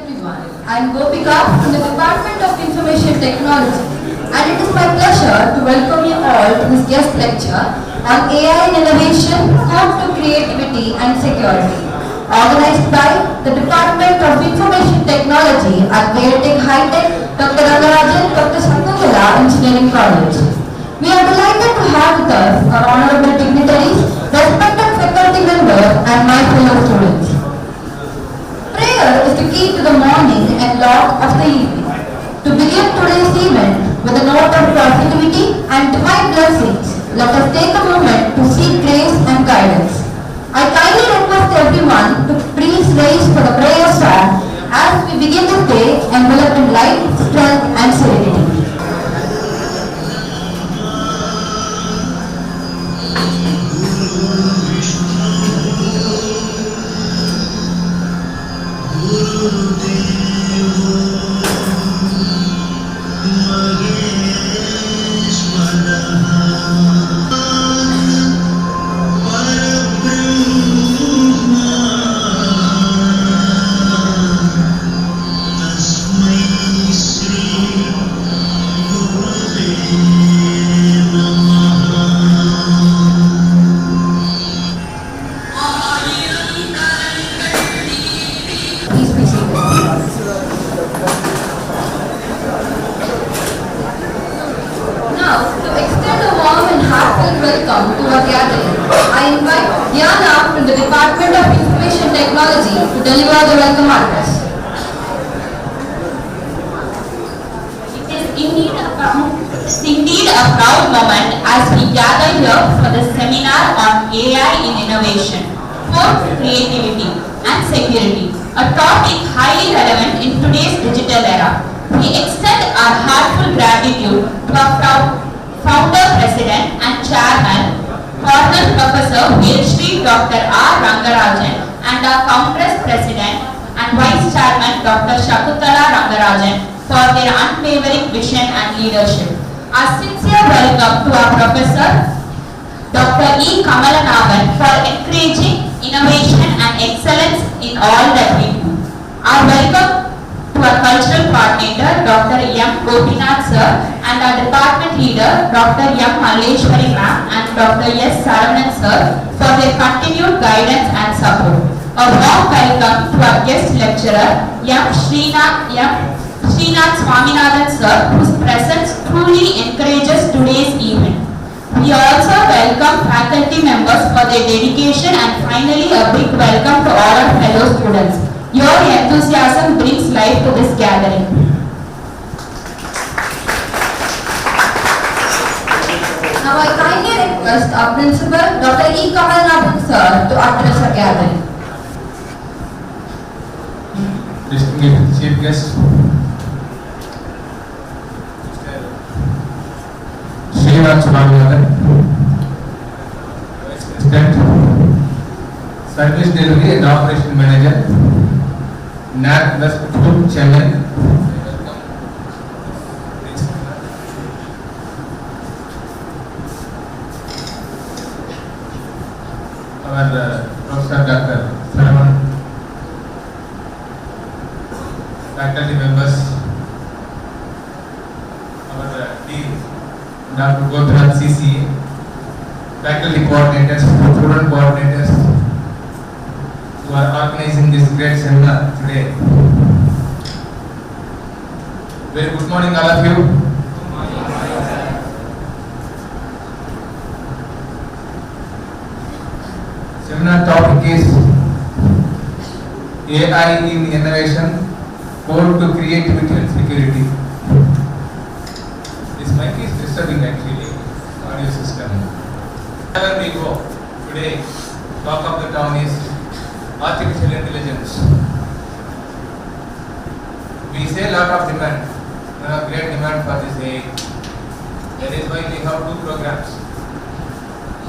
everyone. I am Gopika from the Department of Information Technology, and it is my pleasure to welcome you all to this guest lecture on AI in innovation, code to creativity and security, organized by the Department of Information Technology at Veltech Hightech Dept, Dr. Shakuntala Engineering College. We are delighted to have with us our honorable dignitaries, respected faculty members, and my fellow students. Prayer is the key to the morning and lot of the evening. To begin today's event with a note of positivity and divine blessings, let us take a moment to seek grace and guidance. I kindly request everyone to please raise for the prayer stand as we begin this day enveloped in light, strength, and serenity. Welcome to our gathering. I invite Diana from the Department of Information Technology to deliver the welcome address. It is indeed a proud moment as we gather here for the seminar on AI in innovation, code creativity and security, a topic highly relevant in today's digital era. We extend our heartfelt gratitude to our Founder, President and Chairman, Cornell Professor PhD Dr. R. Rangarajan and our Founders President and Vice Chairman Dr. Shakuntala Rangarajan for their unwavering vision and leadership. Our sincere welcome to our Professor Dr. E. Kamalanathan for encouraging innovation and excellence in all that we do. Our welcome to our cultural coordinator Dr. M. Gopinath sir and our department leader Dr. M. Malleshwari ma'am and Dr. S. Saravanan sir for their continued guidance and support. A warm welcome to our guest lecturer M. Srinath Swaminathan sir, whose presence truly encourages today's event. We also welcome faculty members for their dedication, and finally a big welcome to all our fellow students. Your enthusiasm brings life to this gathering. Now I kindly request our principal, Dr. E. Kamalanathan sir, to address our gathering. Distinguished Chief Guest, Srinath Swaminathan, Vice President, Service Delivery and Operation Manager, NAC West Group Chairman, our Professor Dr. Saravanan, faculty members, our Dean Dr. Gopinath CC, faculty coordinators, student coordinators who are organizing this great seminar today. Very good morning all of you. Seminar topic is AI in innovation, code to creativity and security. This mic is disturbing actually, audio system. Wherever we go today, talk of the town is artificial intelligence. We say a lot of demand, great demand for this AI. That is why we have two programs.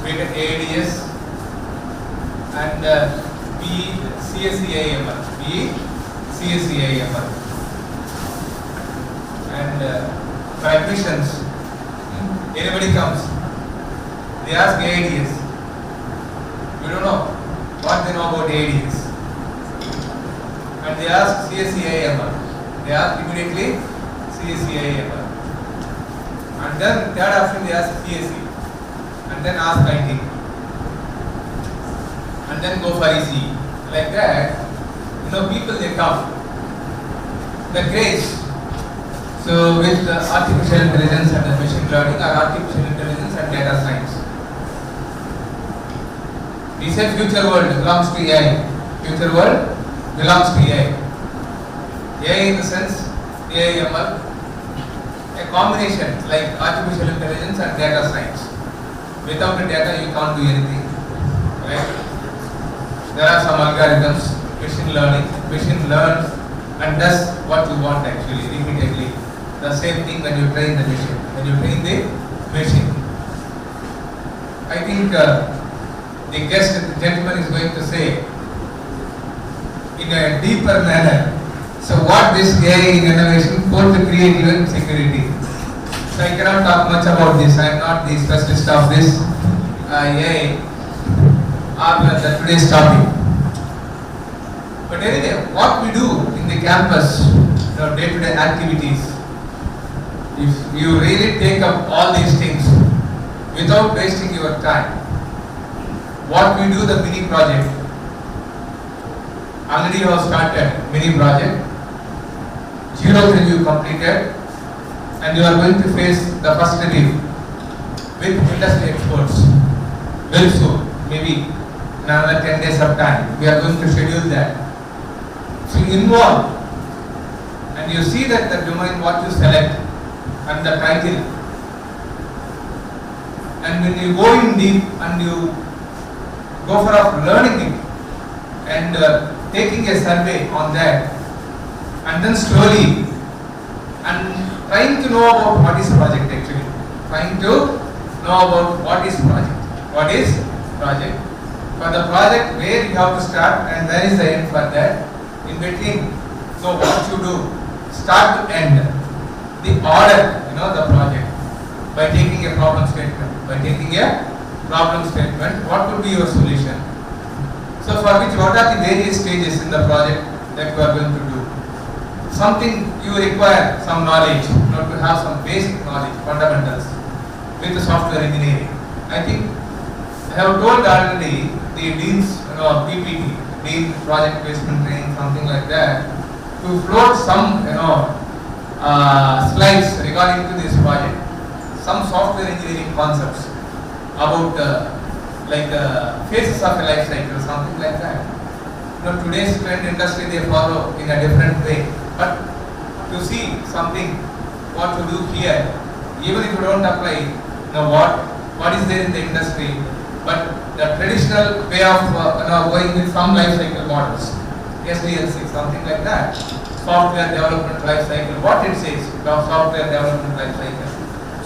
We get AIDS and CSCIMR. And for admissions, anybody comes, they ask AIDS. We don't know what they know about AIDS. and they ask CSCIMR. They ask immediately CSCIMR. And then third option they ask CSE. And then ask IT. And then go for ECE. Like that, people they come. The grades. So with the artificial intelligence and the machine learning or artificial intelligence and data science. We say future world belongs to AI. Future world belongs to AI. AI in the sense, AIML, a combination like artificial intelligence and data science. Without the data you can't do anything. Right? There are some algorithms, machine learning. Machine learns and does what you want actually, repeatedly. The same thing when you train the machine. When you train the machine. I think the guest gentleman is going to say in a deeper manner. So what this AI in innovation for to create even security. So I cannot talk much about this. I am not the specialist of this AI or the today's topic. But anyway, what we do in the campus, day-to-day activities, if you really take up all these things without wasting your time, what we do the mini project. Already you have started mini project, 0th review completed, and you are going to face the first review with industry experts very soon, maybe in another 10 days of time. We are going to schedule that. So you involve and you see that the domain what you select and the title, and when you go in deep and you go for learning it and taking a survey on that, and then slowly and trying to know about what is project actually, trying to know about what is project, for the project where you have to start and where is the end for that, in between. So what you do, start to end, the order, the project, by taking a problem statement. What could be your solution? So for which, what are the various stages in the project that you are going to do? Something you require some knowledge, to have some basic knowledge, fundamentals, with the software engineering. I think I have told already the Dean's PPT, Dean Project Placement Training, something like that, to float some slides regarding to this project, some software engineering concepts about phases of a life cycle, something like that. Today's trend industry they follow in a different way, but to see something what to do here, even if you don't apply, what is there in the industry, but the traditional way of going with some life cycle models, SDLC, something like that, software development life cycle, what it says, software development life cycle.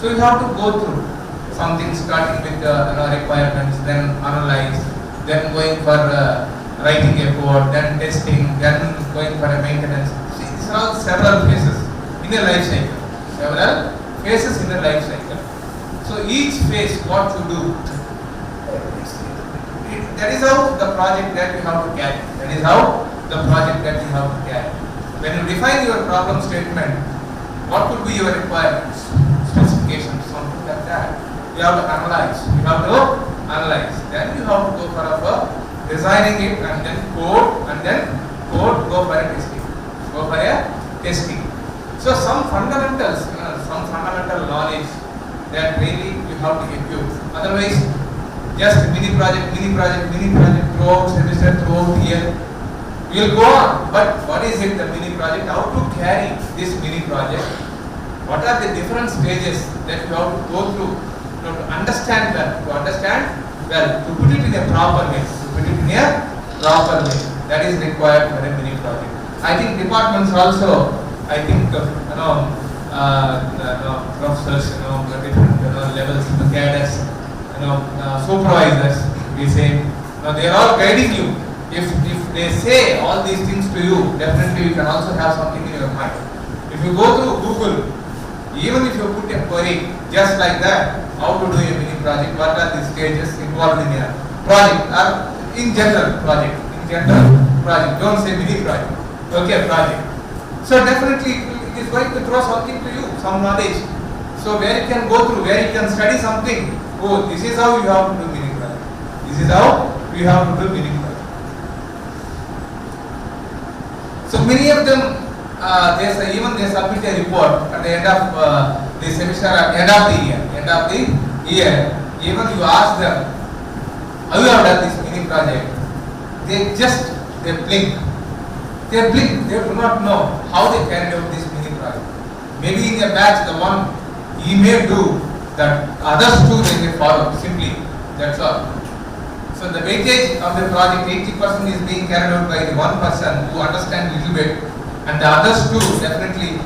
So you have to go through something starting with requirements, then analyze, then going for writing a code, then testing, then going for a maintenance. See, these are all several phases in a life cycle. So each phase, what to do, that is how the project that you have to carry. When you define your problem statement, what could be your requirements, specifications, something like that. You have to analyze. Then you have to go for designing it and then code, go for a testing. So some fundamentals, some fundamental knowledge that really you have to equip. Otherwise, just mini project throughout semester, throughout year, you will go on. But what is it, the mini project? How to carry this mini project? What are the different stages that you have to go through to understand well, to put it in a proper way, that is required for a mini project. I think departments also, professors, the different levels, cadres, supervisors, we say, they are all guiding you. If they say all these things to you, definitely you can also have something in your mind. If you go through Google, even if you put a query just like that, how to do a mini project, what are the stages involved in a project, or in general project, don't say mini project. Okay, project. So definitely it is going to throw something to you, some knowledge. So where you can go through, where you can study something. Oh, this is how you have to do mini project. This is how you have to do mini project. So many of them, even they submit a report at the end of the semester, end of the year. Even you ask them, how you have done this mini project? They blink. They do not know how they carried out this mini project. Maybe in a batch, the one he may do, that others too they may follow, simply, that's all. So the weightage of the project, 80% is being carried out by the one person who understands little bit, and the others too, definitely,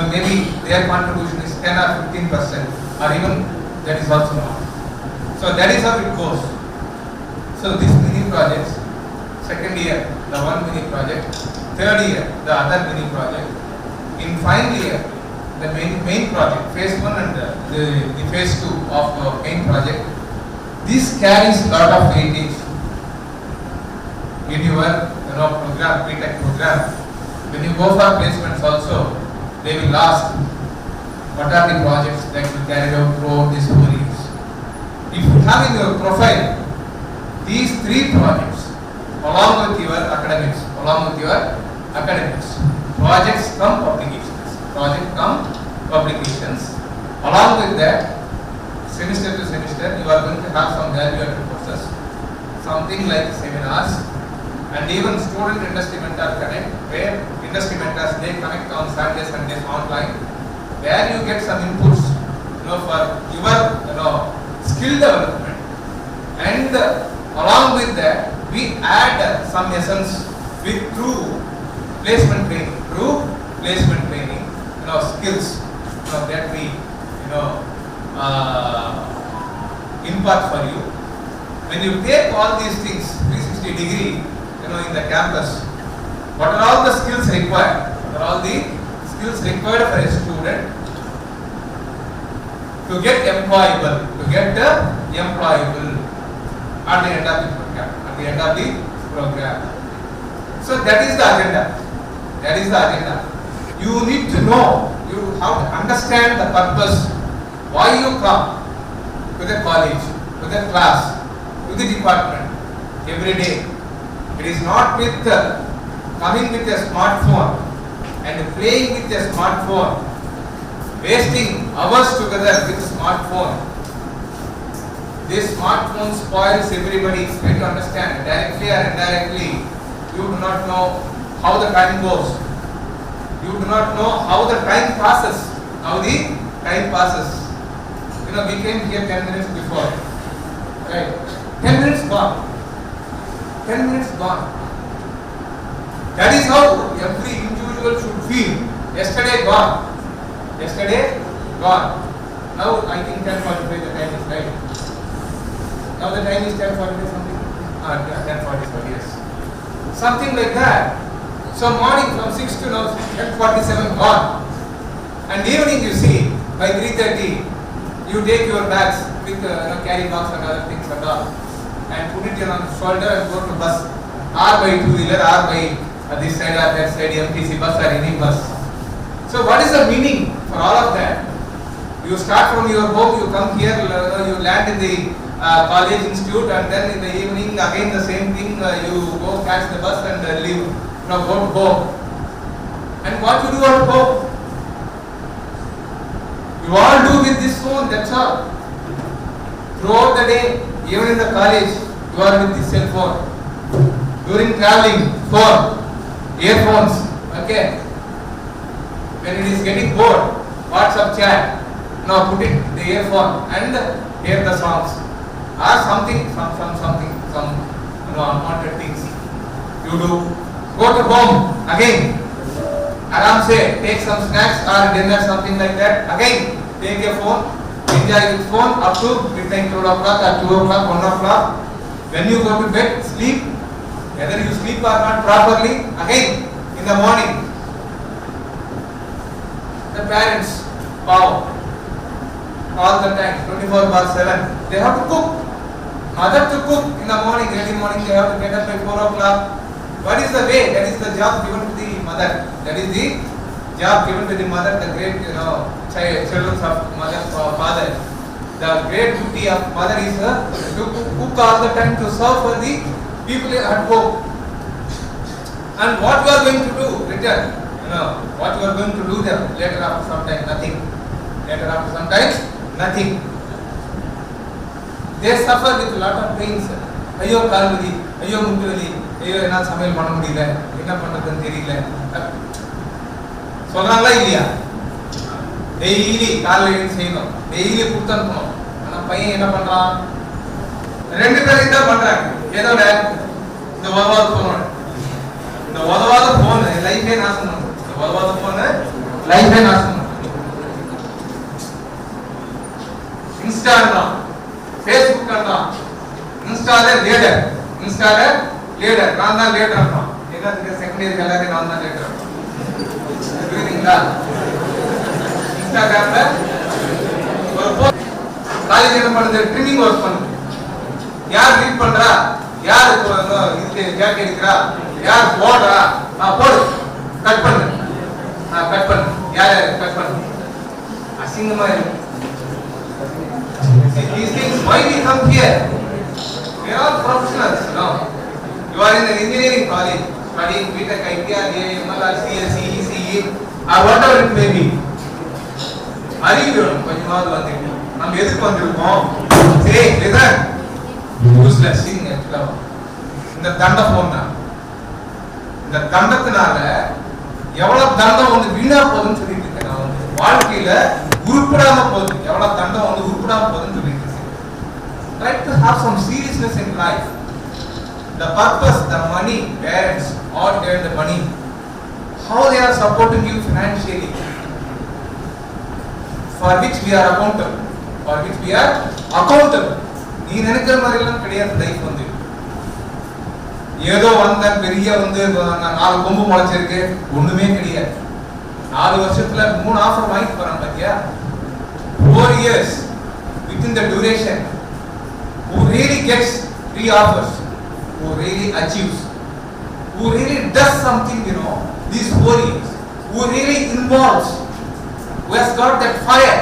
maybe their contribution is 10 or 15%, or even that is also not. So that is how it goes. So these mini projects, second year, the one mini project, third year, the other mini project. In final year, the main project, phase 1 and the phase 2 of the main project, this carries a lot of weightage in your program, BTech program. When you go for placements also, they will ask what are the projects that you carried out throughout these 4 years. If you have in your profile these 3 projects along with your academics, projects come publications, along with that, semester to semester, you are going to have some value-added courses, something like seminars, and even student industry mentor connect, where industry mentors, they connect on Saturdays, Sundays online, where you get some inputs, for your, skill development, and along with that, we add some essence through placement training, skills that we impart for you. When you take all these things 360 degree in the campus, what are all the skills required? What are all the skills required for a student to get employable, at the end of the program. So that is the agenda. You need to know, you have to understand the purpose, why you come to the college, to the class, to the department every day. It is not with coming with a smartphone and playing with a smartphone, wasting hours together with a smartphone. This smartphone spoils everybody. Try to understand, directly or indirectly, you do not know how the time goes. You do not know how the time passes. We came here 10 minutes before. Right? 10 minutes gone. That is how every individual should feel. Yesterday gone. Now I think 10:45 the time is right. Now the time is 10:45 something. 10:45, yes. Something like that. So morning from 6 to now 10:47 gone. And evening you see, by 3:30, you take your bags with carry box and other things and all, and put it on the shoulder and go to bus, or by two-wheeler, or by this side or that side, MTC bus or any bus. So what is the meaning for all of that? You start from your home, you come here, you land in the college institute, and then in the evening again the same thing, you go catch the bus and leave, go to home. And what you do at home? You all do with this phone, that's all. Throughout the day, even in the college, you are with this cell phone. During traveling, phone, earphones, okay. When it is getting bored, WhatsApp chat, now put it the earphone and hear the songs. Or something, some unwanted things you do. Go to home, again. Aram say, take some snacks or dinner, something like that. Again, take your phone, enjoy with phone up to midnight, 12 o'clock or 2 o'clock, 1 o'clock. When you go to bed, sleep. Whether you sleep or not properly, again, in the morning. The parents, wow, all the time, 24/7. They have to cook. Mother to cook in the morning, early morning, they have to get up by 4 o'clock. What is the way? That is the job given to the mother. That is the job given to the mother, the great children of mother father. The great duty of mother is to cook all the time, to serve for the people at home. And what you are going to do return? What you are going to do there later after some time? Nothing. Later after some time, nothing. They suffer with a lot of pains. ஐயோ கால் வலி, ஐயோ முட்டு வலி, ஐயோ என்ன சமையல் பண்ண முடியல, என்ன பண்றதுன்னு தெரியல சொல்றாங்களா இல்லையா? டெய்லி காலையில எழுந்து செய்யணும், டெய்லி கொடுத்து அனுப்பணும். ஆனா பையன் என்ன பண்றான்? ரெண்டு பேரும் தான் பண்றாங்க. ஏதோட இந்த உதவாத போன், இந்த உதவாத போன் லைஃபே நாசம் பண்ணும். இந்த உதவாத போன் லைஃபே நாசம் பண்ணும். இன்ஸ்டாகிராம், ஃபேஸ்புக் தான், இன்ஸ்டால லீடர் நான் தான் லீடர் இருப்பான். என்னதுக்கு செகண்ட் இயர் எல்லாரும் நான் தான் லீடர் இருப்பேன். புரியுதுங்களா? இன்ஸ்டாகிராம்ல ஒரு போஸ்ட் காலேஜ் என்ன பண்ணுது? ட்ரிமிங் ஒர்க் பண்ணுது. யார் ரீட் பண்றா, யார் இது ஜாக்கெட் எடுக்கிறா, யார் போடுறா, போடு கட் பண்ணு, கட் பண்ணு, யார் கட் பண்ணு. அசிங்கமா இருக்கு. These things, why we come here? We are all professionals, You are in an engineering college, studying Veltech Hightech Dept, CSE, ECE, or whatever it may be. அறிவு வேணும் கொஞ்சமாவது வந்து. நம்ம எதுக்கு வந்திருக்கோம்? சரி, listen. Useless thing actually. இந்த தண்ட போன் தான். இந்த தண்டத்தினால எவ்வளவு தண்டம் வந்து வீணா போகுதுன்னு சொல்லிட்டு இருக்கேன். நான் வந்து வாழ்க்கையில உருப்படாம போகுது, எவ்வளவு தண்டம் வந்து உருப்படாம போகுதுன்னு சொல்லிட்டு இருக்கேன். Try to have some seriousness in life. The purpose, the money, parents all get the money. How they are supporting you financially, for which we are accountable. For which we are accountable. நீ நினைக்கிற மாதிரி எல்லாம் கிடையாது life வந்து. ஏதோ வந்த பெரிய வந்து 4 கொம்பு முளைச்சிருக்கு, ஒண்ணுமே கிடையாது. 4 வருஷத்துல 3 ஆஃபர் வாங்கி போறாங்க பாத்தியா? 4 years within the duration, who really gets 3 offers, who really achieves, who really does something, these 4 years, who really involves, who has got that fire,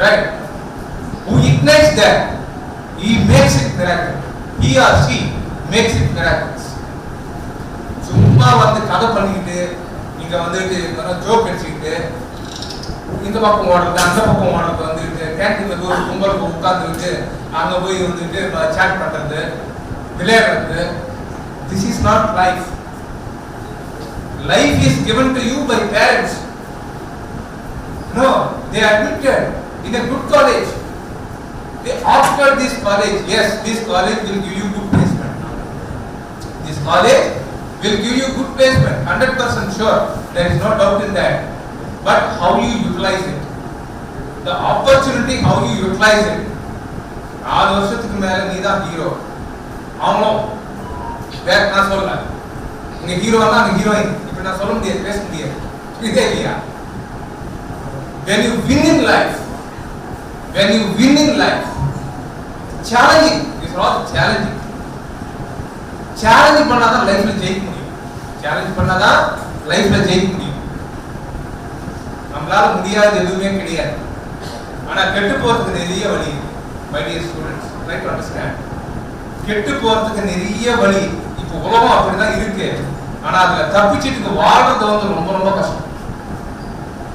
right? Who ignites that, he makes it miracle. He or she makes it miracles. சும்மா வந்து கதை பண்ணிக்கிட்டு இங்க வந்துட்டு joke அடிச்சுக்கிட்டு இந்த பக்கம் ஓடுறது அந்த பக்கம் ஓடுறது வந்துட்டு கேன்டீன்ல போய் ஒரு கும்பல் உட்கார்ந்துக்கிட்டு அங்க போய் வந்துட்டு சாட் பண்றது, விளையாடுறது. This is not life. Life is given to you by parents. No, they admitted in a good college. They opted this college. Yes, this college will give you good placement. This college will give you good placement, 100% sure. There is no doubt in that. But how you utilize it, the opportunity, how you utilize it. 4 வருஷத்துக்கு மேல நீ தான் hero. அவங்களும் வேற நான் சொல்லல, இங்க ஹீரோனா அங்க ஹீரோயின், இப்ப நான் சொல்ல முடியாது, பேச முடியாது. இதே இல்லையா? When you win in life, challenging, this is all challenging. Challenge பண்ணாதான் லைஃப்ல ஜெயிக்க முடியும். சேலஞ்ச் பண்ணாதான் லைஃப்ல ஜெயிக்க முடியும். நம்மளால முடியாது எதுவுமே கிடையாது. ஆனா கெட்டு போறதுக்கு நிறைய வழி. My dear students, try to understand. கெட்டு போறதுக்கு நிறைய வழி. இப்போ உலகம் அப்படிதான் இருக்கு. ஆனா அதுல தப்பிச்சிட்டு வாழ்றது வந்து ரொம்ப ரொம்ப கஷ்டம்.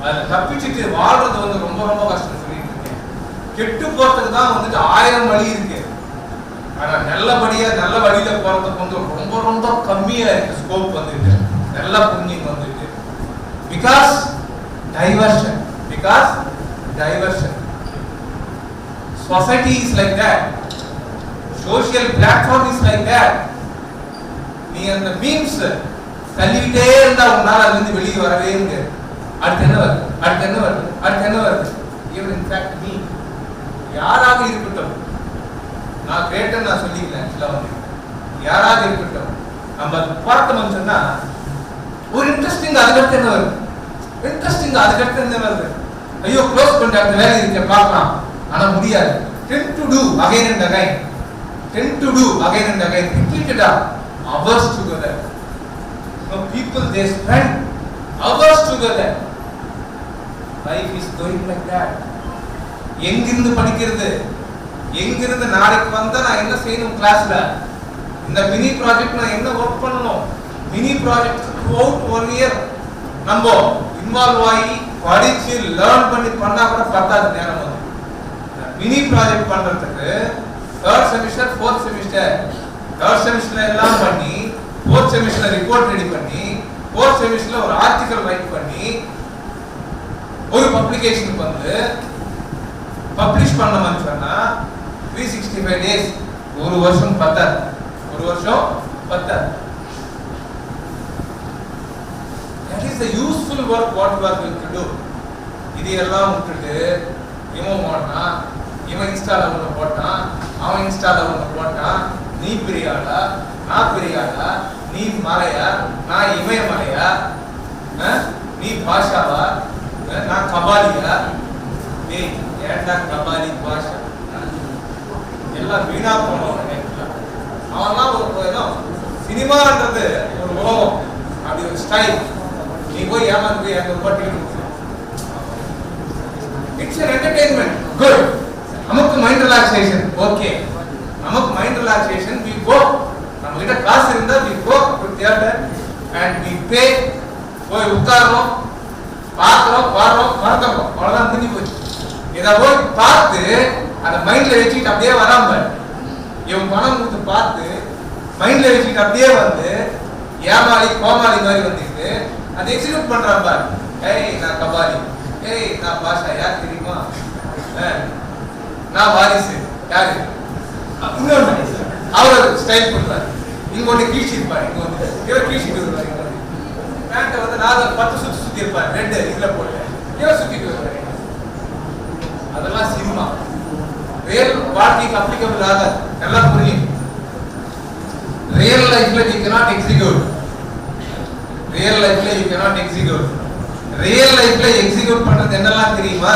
அதுல தப்பிச்சிட்டு வாழ்றது வந்து ரொம்ப ரொம்ப கஷ்டம் சொல்லிட்டு இருக்கேன். கெட்டு போறதுக்கு தான் வந்துட்டு 1000 வழி இருக்கு. ஆனா நல்ல வழியில போறதுக்கு வந்து ரொம்ப ரொம்ப கம்மியா இருக்கு ஸ்கோப் வந்துட்டு. நல்ல புண்ணியம் வந்துட்டு. Because diversion. Society is like that. Social platform is like that. நீ அந்த மீம்ஸ் தள்ளிக்கிட்டே இருந்தா உன்னால அதுல இருந்து வெளியே வரவே முடியாது. அடுத்து என்ன வருது? Even in fact me, யாராக இருக்கட்டும், நான் கிரேட்டர் நான் சொல்லிக்கிறேன், யாராக இருக்கட்டும், நம்ம பார்த்தோம்னு சொன்னா ஒரு இன்ட்ரெஸ்டிங் அதுக்கடுத்து என்ன வருது? ஐயோ க்ளோஸ் பண்ணிட்டு அந்த வேலை இருக்க பார்க்கலாம், ஆனா முடியாது. tend to do again and again, repeat it up hours together. people they spend hours together. Life is going like that. எங்கிருந்து படிக்கிறது, எங்கிருந்து நாளைக்கு வந்தா நான் என்ன செய்யணும் கிளாஸ்ல, இந்த மினி ப்ராஜெக்ட் நான் என்ன ஒர்க் பண்ணணும், மினி ப்ராஜெக்ட் த்ரூஅவுட் 1 இயர் நம்ம இன்வால்வ் ஆகி படிச்சு லேர்ன் பண்ணி பண்ணா கூட பத்தாது நேரம் வந்து. மினி ப்ராஜெக்ட் பண்றதுக்கு தேர்ட் செமிஸ்டர் ஃபோர்த் செமிஸ்டர் எல்லாம் பண்ணி ஃபோர்த் செமிஸ்டர் ரிப்போர்ட் ரெடி பண்ணி ஃபோர்த் செமிஸ்டர்ல ஒரு ஆர்டிகல் ரைட் பண்ணி ஒரு பப்ளிகேஷனுக்கு வந்து பப்ளிஷ் பண்ணணும்னு சொன்னா 365 டேஸ், ஒரு வருஷம் பத்தாது. That is the useful work what you are going to do. இது எல்லாம் விட்டுட்டு இவன் போட்டான், இவன் இன்ஸ்டால ஒன்று போட்டான், அவன் இன்ஸ்டால ஒன்று போட்டான், நீ பெரிய ஆளா நான் பெரிய ஆளா, நீ மலையா நான் இமய மலையா, நீ பாஷாவா நான் கபாலியா, ஏய் ஏண்டா கபாலி பாஷா எல்லாம் வீணா போனோம். அவன்லாம் ஒரு சினிமான்றது ஒரு உலகம், அப்படி ஒரு ஸ்டைல். நீ போய் ஏமாந்து போய் அங்கே போட்டிட்டு இட்ஸ் an entertainment, good. நமக்கு மைண்ட் ரிலாக்ஸேஷன், ஓகே. நமக்கு மைண்ட் ரிலாக்ஸேஷன், we go. நம்ம கிட்ட காசு இருந்தா we go to theater and we pay. போய் உட்கார்றோம், பார்க்குறோம், வர்றோம், மறந்துடுறோம், அவ்வளோதான் முடிஞ்சு போச்சு. இதை போய் பார்த்து அதை மைண்ட்ல வச்சுக்கிட்டு அப்படியே வராம இவன் பணம் கொடுத்து பார்த்து மைண்ட்ல வச்சுக்கிட்டு அப்படியே வந்து ஏமாளி கோமாளி மாதிரி வந்துட்டு அதை எக்ஸிக்யூட் பண்றான் பாரு. ஏய் நான் கபாலி, ஏய் நான் பாஷா, யார் தெரியுமா, நான் வாரிசு, யாரு இன்னொன்று அவர் ஸ்டைல் பண்றாரு. இங்க ஒன்று கீழ்ச்சிருப்பாரு, இங்க வந்து இவர் கீழ்ச்சிட்டு வருவாரு, இங்க வந்து பேண்ட்டை வந்து நான் 10 சுத்தி இருப்பாரு, 2 இதுல போட்டு இவர் சுத்திட்டு வருவாரு. அதெல்லாம் சினிமா. ரியல் வாழ்க்கைக்கு அப்ளிகபிள் ஆகாது, எல்லாம் புரியும். ரியல் லைஃப்ல you cannot execute. ரியல் லைஃப்ல you cannot execute. ரியல் லைஃப்ல எக்ஸிக்யூட் பண்றது என்னெல்லாம் தெரியுமா?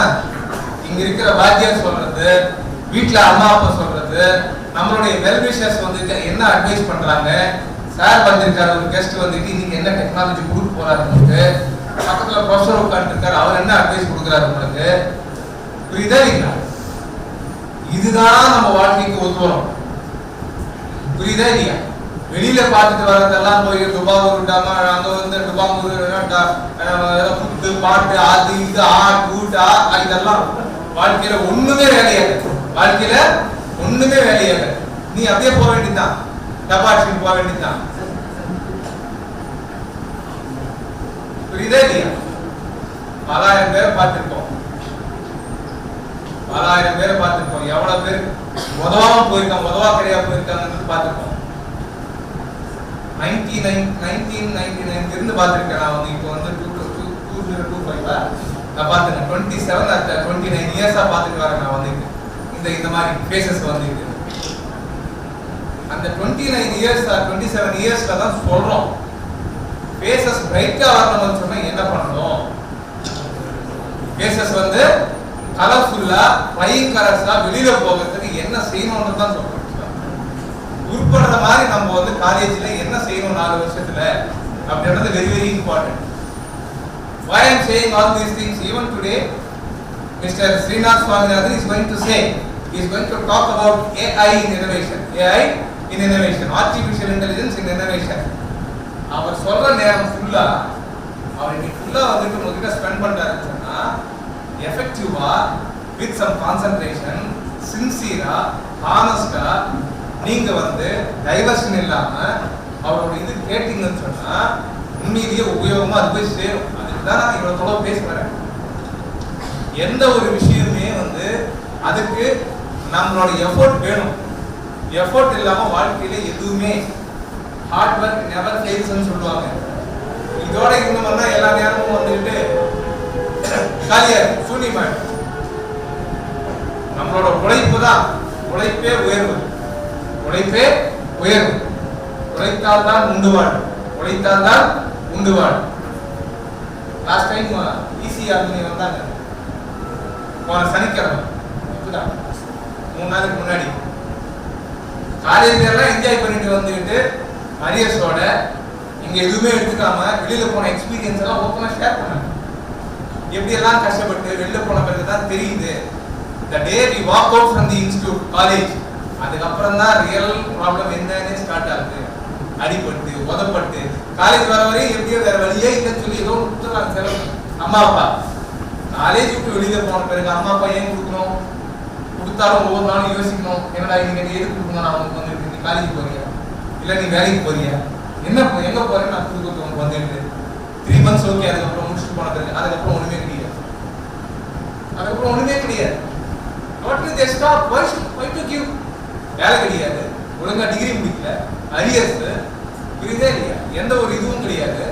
இங்க இருக்கிற வாத்தியார் சொல்றது, வீட்ல அம்மா அப்பா சொல்றது, நம்மளுடைய வெல்விஷர்ஸ் வந்துட்டு என்ன அட்வைஸ் பண்றாங்க, சார் வந்திருக்காரு, ஒரு கெஸ்ட் வந்துட்டு இன்னைக்கு என்ன டெக்னாலஜி கொடுக்க போறாரு உங்களுக்கு, பக்கத்துல ப்ரொஃபசர் உட்காந்துருக்காரு, அவர் என்ன அட்வைஸ் கொடுக்குறாரு உங்களுக்கு, புரியுதா இல்லைங்களா? இதுதான் நம்ம வாழ்க்கைக்கு ஒத்து வரும், புரியுதா இல்லையா? வெளியில பார்த்துட்டு வர்றதெல்லாம் போய் டுபாங்கூர் டாமா, அங்க வந்து டுபாங்கூர் புத்து பாட்டு அது இது கூட்டா இதெல்லாம் வாழ்க்கையில ஒண்ணுமே வேலையாது. வாழ்க்கையில ஒண்ணுமே வேலையாது. நீ அப்படியே போக வேண்டியதுதான், டபாட்சிக்கு போக வேண்டியதுதான், புரியுதா இல்லையா? பலாயிரம் பேரை பார்த்திருக்கோம், எவ்வளவு பேர் உதவாம போயிருக்காங்க, உதவா கிடையா போயிருக்காங்கன்னு பார்த்திருக்கோம். 1999 இருந்து பார்த்திருக்கேன் நான் வந்து. இப்போ வந்து 2025 நான் பார்த்துருக்கேன். 27 or 29 இயர்ஸா பார்த்துட்டு வரேன் நான் வந்து இந்த மாதிரி ஃபேஸஸ் வந்து. அந்த 29 இயர்ஸ் 27 இயர்ஸ்ல தான் சொல்றோம் ஃபேஸஸ் பிரைட்டா வரணும்னு சொன்னா என்ன பண்ணணும். ஃபேஸஸ் வந்து கலர்ஃபுல்லா ஃப்ளையிங் கலர்ஸா வெளியில போகிறதுக்கு என்ன செய்யணும்னு தான் சொல்றோம். உருப்படுற மாதிரி நம்ம வந்து காலேஜ்ல என்ன செய்யணும் 4 வருஷத்துல அப்படின்றது very very important. Why I am saying all these things, even today Mr. Srinath Swaminathan is going to say, he is going to talk about AI in innovation, artificial intelligence in innovation. அவர் சொல்ற நேரம் ஃபுல்லா அவர் இன்னைக்கு ஃபுல்லா வந்துட்டு உங்ககிட்ட spend பண்றாருன்னு சொன்னா எஃபெக்டிவா with some concentration சின்சியரா ஹானஸ்டா நீங்க வந்து டைவர்ஷன் இல்லாம அவரோட இது கேட்டீங்கன்னு சொன்னா உண்மையிலேயே உபயோகமா அது போய் சேரும். அதுக்குதான் நான் இவ்வளவு தொலை பேசுறேன். எந்த ஒரு விஷயமே வந்து அதுக்கு நம்மளோட எஃபோர்ட் வேணும். எஃபோர்ட் இல்லாம வாழ்க்கையில எதுவுமே ஹார்ட் ஒர்க் நெவர் ஃபெயில்ஸ்னு சொல்லுவாங்க. இதோட இருந்தோம்னா எல்லா நேரமும் வந்துட்டு காலியா சூனியமாய். நம்மளோட உழைப்பு தான், உழைப்பே உயர்வு, உழைத்தால் தான் உண்டு வாழ். லாஸ்ட் டைம் ஈசி ஆர்மி வந்தாங்க போன சனிக்கிழமை, 3 நாளுக்கு முன்னாடி. காலேஜ் எல்லாம் என்ஜாய் பண்ணிட்டு வந்துக்கிட்டு அரியர்ஸோட இங்க எதுவுமே எடுத்துக்காம வெளியில போன எக்ஸ்பீரியன்ஸ் எல்லாம் ஓப்பனா ஷேர் பண்ணாங்க. எப்படி எல்லாம் கஷ்டப்பட்டு வெளில போன பிறகு தான் தெரியுது. The day we walk out from the institute, college, அதுக்கப்புறம் தான் ரியல் ப்ராப்ளம் என்னன்னு ஸ்டார்ட் ஆகுது. அடிபட்டு உதப்பட்டு காலேஜ் வர வரையும் எப்படியோ வேற வழியே இல்லைன்னு சொல்லி ஏதோ கொடுத்துறாங்க செலவு. அம்மா அப்பா காலேஜ் விட்டு வெளியில போன பிறகு அம்மா அப்பா ஏன் கொடுக்கணும்? கொடுத்தாலும் ஒவ்வொரு நாளும் யோசிக்கணும். என்னடா இன்னைக்கு எது கொடுக்கணும்? நான் உனக்கு வந்துட்டு நீ காலேஜ் போறியா இல்லை நீ வேலைக்கு போறியா என்ன எங்க போறேன்னு நான் கொடுக்க உனக்கு வந்துட்டு 3 months ஓகே. அதுக்கப்புறம் முடிச்சுட்டு போன பிறகு அதுக்கப்புறம் ஒண்ணுமே கிடையாது. அதுக்கப்புறம் ஒண்ணுமே கிடையாது. What will they stop? Why to give? வேலை கிடையாது, ஒழுங்கா டிகிரி முடிக்கல, அரியர்ஸ் புரியுதே இல்லையா? எந்த ஒரு இதுவும் கிடையாது.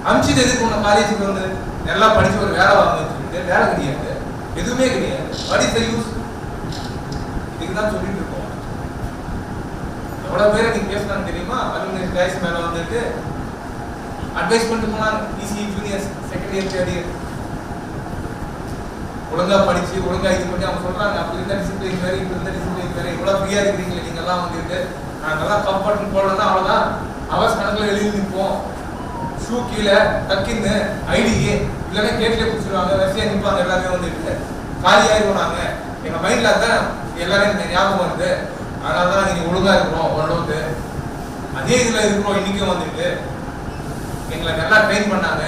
அமிச்சது எதுக்கு உன்னை காலேஜுக்கு வந்து நல்லா படிச்சு ஒரு வேலை வாங்க சொல்லிட்டு வேலை கிடையாது, எதுவுமே கிடையாது. What is the use? இதுதான் சொல்லிட்டு இருக்கோம். எவ்வளவு பேரை நீங்க பேசினான்னு தெரியுமா? அலுமினி கைஸ் மேல வந்துட்டு அட்வைஸ் பண்ணிட்டு போனாங்க. EC juniors second year third year ஒழுங்கா படிச்சு ஒழுங்கா இது பண்ணி அவங்க சொல்றாங்க. அப்படி இருந்தா டிசிப்ளின் வேற, இப்படி இருந்தா டிசிப்ளின் வேற. இவ்வளவு ஃப்ரீயா இருக்கிறீங்களே நீங்க எல்லாம் வந்துட்டு நாங்கெல்லாம் கம்ஃபர்ட் போடலன்னா அவ்வளவுதான் அவர்ஸ் கணக்குல எழுதி நிற்போம். ஷூ கீழே டக்கின்னு ஐடி இல்லைன்னா கேட்லேயே பிடிச்சிருவாங்க, வரிசையா நிற்பாங்க. எல்லாமே வந்துட்டு காலியாயிருவோம். நாங்க எங்க மைண்ட்ல தான் எல்லாரும் ஞாபகம் வருது. அதனால தான் நீங்க ஒழுங்கா இருக்கிறோம் ஓரளவுக்கு. அதே இதுல இருக்கிறோம். இன்னைக்கும் வந்துட்டு எங்களை நல்லா ட்ரெயின் பண்ணாங்க,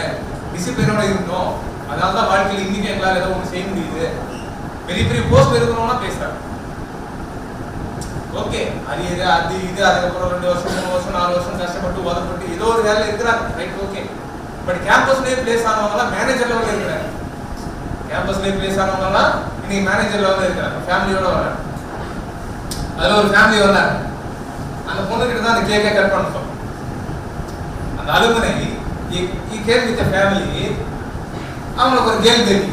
டிசிப்ளினோட இருந்தோம். அதனால தான் வாழ்க்கையில் இன்னைக்கு எங்களால் ஏதோ ஒன்று செய்ய முடியுது. பெரிய பெரிய போஸ்ட் இருக்கிறோம்னா பேசுறாங்க. ஓகே அது இது அது இது அதுக்கப்புறம் 2 வருஷம் 3 வருஷம் 4 வருஷம் கஷ்டப்பட்டு உதப்பட்டு ஏதோ ஒரு வேலையில் இருக்கிறாங்க. Right, okay. பட் கேம்பஸ்லேயே பிளேஸ் ஆனவங்கலாம் மேனேஜர் லெவலில் இருக்கிறாங்க. கேம்பஸ்லேயே பிளேஸ் ஆனவங்கலாம் இன்னைக்கு மேனேஜர் லெவலில் இருக்கிறாங்க. ஃபேமிலியோட வராங்க. அதில் ஒரு ஃபேமிலி வந்தாங்க. அந்த பொண்ணுக்கிட்ட தான் அந்த கேக்கை கட் பண்ண சொன்னோம். அந்த அலுமினை கேம் வித் ஃபேமிலி. அவங்களுக்கு ஒரு கேர்ள் பேபி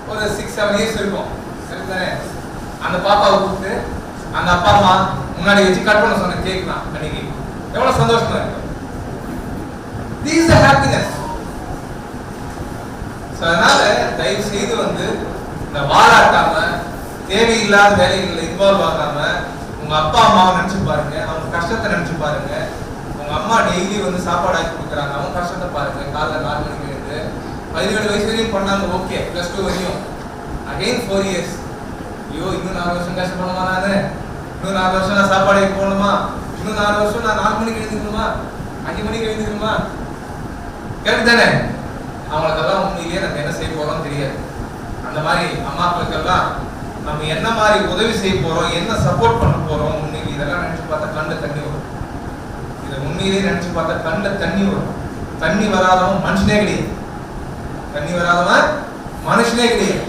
ஒரு 6-7 இயர்ஸ் இருக்கும். சரிதானே? அந்த பாப்பாவை கூப்பிட்டு அந்த அப்பா அம்மா முன்னாடி வச்சு கட் பண்ண சொன்ன கேக் தான் அன்னைக்கு. எவ்வளவு சந்தோஷமா இருக்கு. This is the happiness. அதனால தயவு செய்து வந்து இந்த வாராட்டாம தேவையில்லாத வேலைகளில் இன்வால்வ் ஆகாம உங்க அப்பா அம்மாவை நினைச்சு பாருங்க, அவங்க கஷ்டத்தை நினைச்சு பாருங்க. உங்க அம்மா டெய்லி வந்து சாப்பாடு ஆக்கி கொடுக்குறாங்க, அவங்க கஷ்டத்தை பாருங்க. காலைல 4 மணிக்கு இருந்து 17 வயசு வரையும் பண்ணாங்க. ஓகே, +2 வரையும் அகைன் 4 இயர்ஸ். ஐயோ இன்னும் 4 வருஷம் கஷ்டப்படணுமா? நானு இன்னும் 4 வருஷம் நான் சாப்பாடு ஆக்கி போகணுமா? இன்னும் 4 வருஷம் நான் 4 மணிக்கு எழுந்துக்கணுமா? 5 மணிக்கு எழுந்துக்கணுமா? கரெக்ட் தானே? அவங்களுக்கெல்லாம் உண்மையிலேயே நம்ம என்ன செய்ய போறோம் தெரியாது. அந்த மாதிரி அம்மாக்களுக்கெல்லாம் நம்ம என்ன மாதிரி உதவி செய்ய போறோம், என்ன சப்போர்ட் பண்ண போறோம், உண்மையிலே இதெல்லாம் நினைச்சு பார்த்தா கண்ணில் தண்ணி வரும். இதை உண்மையிலேயே நினைச்சு பார்த்தா கண்ணில் தண்ணி வரும். தண்ணி வராதவன் மனுஷனே கிடையாது. தண்ணி வராதவன் மனுஷனே கிடையாது.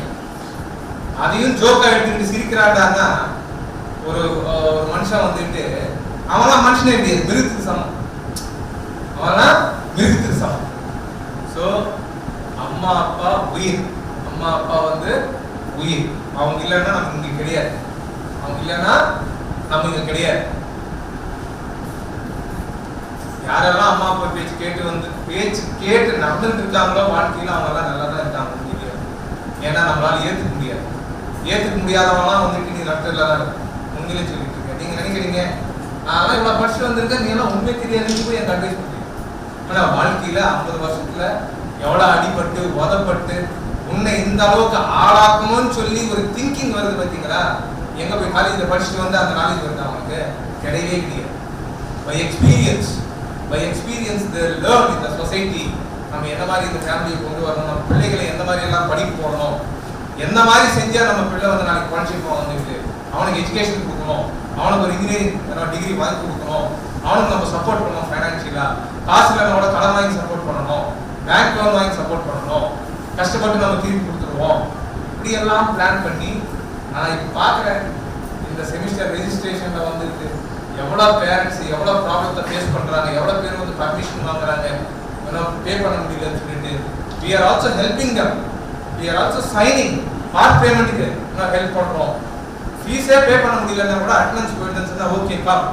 அதையும் ஜோக்கா எடுத்துக்கிட்டு சிரிக்கிறாண்டான்னா ஒரு மனுஷன் வந்துட்டு அவன்லாம் மனுஷனே கிடையாது, மிருகத்துக்கு சமம். அவன்லாம் மிருகத்துக்கு சமம். ஸோ அம்மா அப்பா உயிர். அம்மா அப்பா வந்து உயிர். அவங்க இல்லைன்னா நம்ம இங்க கிடையாது. அவங்க இல்லைன்னா நம்ம இங்க கிடையாது. யாரெல்லாம் அம்மா அப்பா பேச்சு கேட்டு நடந்துட்டு இருக்காங்களோ வாழ்க்கையில அவங்க எல்லாம் நல்லா தான் இருக்காங்க. ஏன்னா நம்மளால ஏத்துக்க முடியாது. ஏத்துக்க முடியாதவங்களாம் வந்துட்டு நீ நடத்துல தான் இருக்கும். உண்மையிலே சொல்லிட்டு இருக்கேன். நீங்க நினைக்கிறீங்க நான் இவ்வளவு படிச்சு வந்திருக்கேன், நீ எல்லாம் உண்மை தெரியாது போய் எனக்கு அட்வைஸ் பண்ணுறீங்க. ஆனா வாழ்க்கையில 50 வருஷத்துல எவ்வளவு அடிபட்டு உதப்பட்டு உன்னை இந்த அளவுக்கு ஆளாக்கணும்னு சொல்லி ஒரு திங்கிங் வருது பார்த்தீங்களா? எங்க போய் காலேஜ்ல படிச்சுட்டு வந்து அந்த நாலேஜ் வருது அவங்களுக்கு? கிடையவே கிடையாது. By experience they learn in the society. நம்ம என்ன மாதிரி இந்த ஃபேமிலியை கொண்டு வரணும், நம்ம பிள்ளைகளை எந்த மாதிரி எல்லாம் படிப்பு போடணும், எந்த மாதிரி செஞ்சா நம்ம பிள்ளை வந்து நாளைக்கு படிச்சுப்போம் வந்துட்டு அவனுக்கு எஜுகேஷன் கொடுக்கணும், அவனுக்கு ஒரு இன்ஜினியரிங் டிகிரி வாங்கி கொடுக்கணும், அவனுக்கு நம்ம சப்போர்ட் பண்ணணும். ஃபைனான்சியலா காசு இல்லைனோட கடன் வாங்கி சப்போர்ட் பண்ணணும், பேங்க் லோன் வாங்கி சப்போர்ட் பண்ணணும், கஷ்டப்பட்டு நம்ம திருப்பி கொடுத்துருவோம். இப்படி எல்லாம் பிளான் பண்ணி நான் இப்போ பார்க்குறேன் இந்த செமிஸ்டர் ரெஜிஸ்ட்ரேஷன்ல வந்துட்டு எவ்வளோ பேரண்ட்ஸ் எவ்வளோ ப்ராப்ளத்தை ஃபேஸ் பண்ணுறாங்க, எவ்வளோ பேர் வந்து பர்மிஷன் வாங்குறாங்க, பே பண்ண முடியலன்னு சொல்லிட்டு we are also helping them. We are also signing part பேமெண்ட்டுக்கு நான் ஹெல்ப் பண்ணுறோம். ஃபீஸே பே பண்ண முடியலன்னா கூட அட்டெண்டன்ஸ் போயிட்டுன்னு ஓகே கம்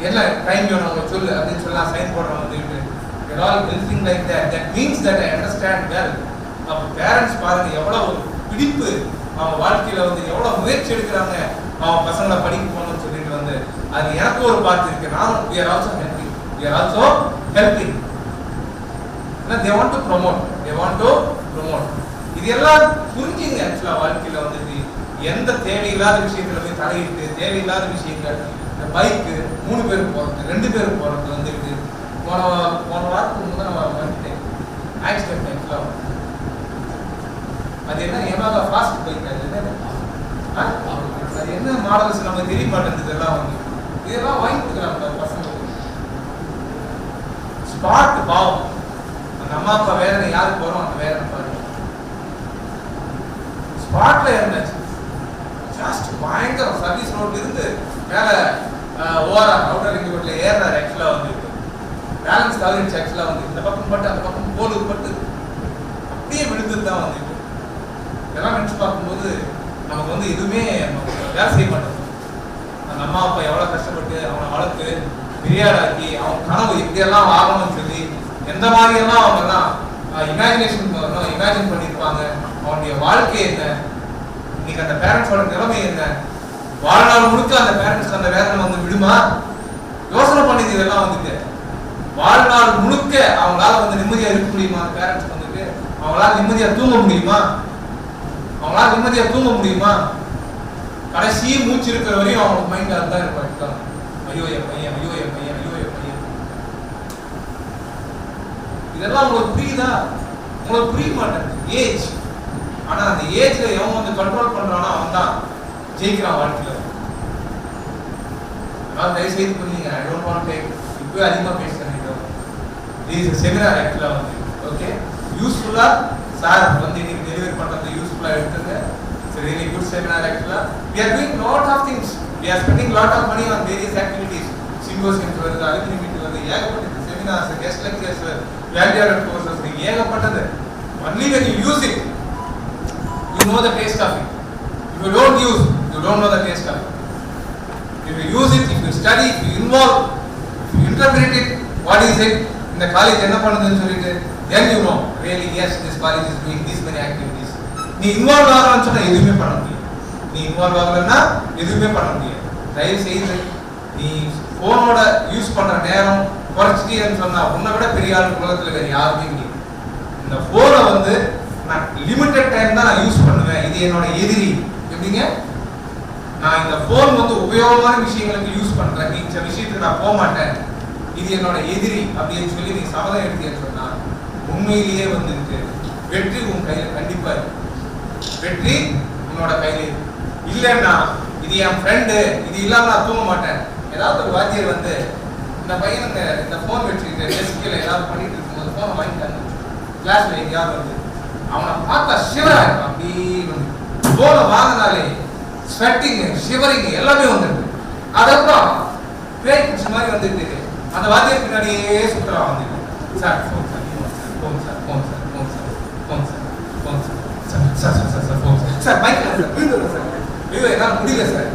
என்ன டைம் வேணும் அவங்க சொல்லு அப்படின்னு சொல்லலாம் சைன் போடுறோம் வந்துட்டு. We're all helping like that. That means that I understand well. அப்போ பேரண்ட்ஸ் பாருங்க எவ்வளோ ஒரு பிடிப்பு அவங்க வாழ்க்கையில் வந்து எவ்வளோ முயற்சி எடுக்கிறாங்க அவங்க பசங்களை படிக்க போகணும்னு சொல்லிட்டு வந்து அது எனக்கு ஒரு பார்ட் இருக்கு. நானும் we are also helping. They want to promote. இது எல்லாம் புரிஞ்சுங்க. ஆக்சுவலா வாழ்க்கையில வந்து எந்த தேவையில்லாத விஷயத்துல போய் தலையிட்டு தேவையில்லாத விஷயங்கள், இந்த பைக்கு 3 பேர் போறது 2 பேர் போறது வந்துட்டு போன வாரத்துக்கு முன்னாடி நம்ம வந்துட்டேன் ஆக்சிடென்ட். ஆக்சுவலா அது என்ன ஏமாதா ஃபாஸ்ட் பைக், அது என்ன மாடல்ஸ் நமக்கு தெரிய மாட்டேங்குது. இதெல்லாம் வாங்கி கொடுக்குறாங்க பசங்களுக்கு. ஸ்பாட் பாவம், அந்த அம்மா அப்பா வேதனை யாருக்கு வரும், அந்த வேதனை பாருங்க. ஸ்பாட்ல இருந்தாச்சு ஜஸ்ட் பயங்கர சர்வீஸ் ரோட்ல இருந்து மேல ஓஆர்ஆர் அவுட்டர் ரிங் ரோட்ல ஏறாரு. ஆக்சுவலா வந்து பேலன்ஸ் தவறிடுச்சு. ஆக்சுவலா வந்து இந்த பக்கம் பட்டு அந்த பக்கம் போடு பட்டு அப்படியே விழுந்துட்டு தான் வந்து இதெல்லாம் நினைச்சு பார்க்கும்போது நமக்கு வந்து எதுவுமே வேலை செய்ய மாட்டோம். அந்த அம்மா அப்பா எவ்வளவு கஷ்டப்பட்டு அவனை வளர்த்து பெரியாராக்கி அவன் கனவு எப்படியெல்லாம் ஆகணும்னு சொல்லி எந்த மாதிரியெல்லாம் அவங்க எல்லாம் இமேஜின் பண்ணியிருப்பாங்க. அவனுடைய வாழ்க்கை என்ன, இன்னைக்கு அந்த பேரண்ட்ஸோட நிலைமை என்ன, வாழ்நாள் முழுக்க அந்த பேரண்ட்ஸ்க்கு அந்த வேதனை வந்து விடுமா? யோசனை பண்ணிது. இதெல்லாம் வந்துட்டு வாழ்நாள் முழுக்க அவங்களால வந்து நிம்மதியா இருக்க முடியுமா? அந்த பேரண்ட்ஸ் வந்துட்டு அவங்களால நிம்மதியா தூங்க முடியுமா? கடைசி மூச்சு இருக்கிற வரையும் அவங்களுக்கு மைண்ட் அதுதான் இருப்பாங்க. ஐயோ என் பையன். இதெல்லாம் உங்களுக்கு புரியுதா? உங்களுக்கு புரிய மாட்டேங்குது. ஏஜ், ஆனா அந்த ஏஜ்ல எவன் வந்து கண்ட்ரோல் பண்றானோ அவன் தான் ஜெயிக்கிறான் வாழ்க்கையில. நான் தயவு செய்து புரியுங்க. I don't want to take இப்போ அதிகமா பேசுறேன். இது செமினார் ஆக்சுவலா வந்து ஓகே யூஸ்ஃபுல்லா சார் வந்து இன்னைக்கு டெலிவரி பண்றது யூஸ்ஃபுல்லா எடுத்துங்க. It's a really good seminar actually. We are doing lot of things. We are spending lot of money on various activities. Symposiums வருது, alumni meet வருது, ஏகப்பட்டது seminars, guest lectures, value added courses, ஏகப்பட்டது. Only when you use it, you know the taste of it. If you don't use, you don't know the taste of it. If you use it, if you study, if you involve, if you interpret it, what is it? In the college என்ன பண்ணுதுன்னு சொல்லிட்டு then you know really yes this college is doing this many activities. நீ involve ஆகணும்னு சொன்னா எதுவுமே பண்ண முடியாது. நீ இன்வால்வ் ஆகலன்னா எதுவுமே பண்ண முடியாது. தயவு செய்து நீ போனோட யூஸ் பண்ற நேரம் குறைச்சிட்டேன்னு சொன்னா உன்னை விட பெரிய ஆள் உலகத்துல வேற யாருமே இல்லை. இந்த போனை வந்து நான் லிமிட்டட் டைம் தான் நான் யூஸ் பண்ணுவேன். இது என்னோட எதிரி. எப்படிங்க? நான் இந்த போன் வந்து உபயோகமான விஷயங்களுக்கு யூஸ் பண்றேன், இந்த விஷயத்துக்கு நான் போக மாட்டேன், இது என்னோட எதிரி அப்படின்னு சொல்லி நீ சபதம் எடுத்தேன்னு சொன்னா உண்மையிலேயே வந்துருக்கு வெற்றி உன் கையில கண்டிப்பா இருக்கு. வெற்றி உன்னோட கையில இருக்கு. இல்லைன்னா இது என் ஃப்ரெண்டு, இது இல்லாம நான் தூங்க மாட்டேன். ஏதாவது ஒரு வாத்தியர் வந்து இந்த பையனுங்க இந்த போன் வச்சுக்கிட்டு டெஸ்கில் ஏதாவது பண்ணிட்டு இருக்கும்போது போனை வாங்கிட்டாங்க கிளாஸ்ல எங்கேயாவது வந்து அவனை பார்த்தா ஷிவரா இருக்கும். அப்படி வந்து போனை வாங்கினாலே ஸ்வெட்டிங் ஷிவரிங் எல்லாமே வந்துருக்கு. அதுக்கப்புறம் பேச்சு மாதிரி வந்துட்டு அந்த வாத்தியர் பின்னாடியே சுற்றுலா வந்துட்டு sir phone sir phone sir phone sir phone sir phone sir phone sir sir sir sir sir phone sir sir பைக்கில் சார் வீடு சார் வீடு என்னால் முடியல சார்.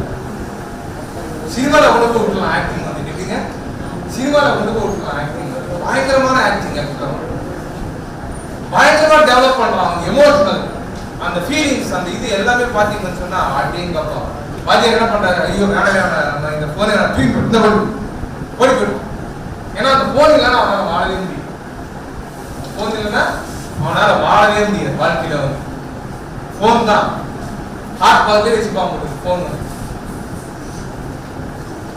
சினிமாவில் கொண்டு போய் விட்டுலாம் ஆக்டிங் வந்துட்டு எப்படிங்க? சினிமாவில் கொண்டு போய் விட்டுலாம் ஆக்டிங் பயங்கரமான ஆக்டிங் பயங்கரமா டெவலப் பண்றான். அவங்க எமோஷனல் அந்த ஃபீலிங்ஸ் அந்த இது எல்லாமே பார்த்தீங்கன்னு சொன்னா அப்படின்னு பார்ப்போம். வாத்தியார் என்ன பண்றாரு? ஐயோ வேணாம் நம்ம இந்த போனை நான் தூக்கி இந்த ஓடி போயிடும். ஏன்னா அந்த போன் இல்லைன்னா அவனால் வாழவே முடியும். போன் இல்லைன்னா அவனால் வாழவே முடியாது. வாழ்க்கையில வந்து போன் தான் ஹார்ட் பார்க்கவே வச்சு பார்க்க முடியும். போன்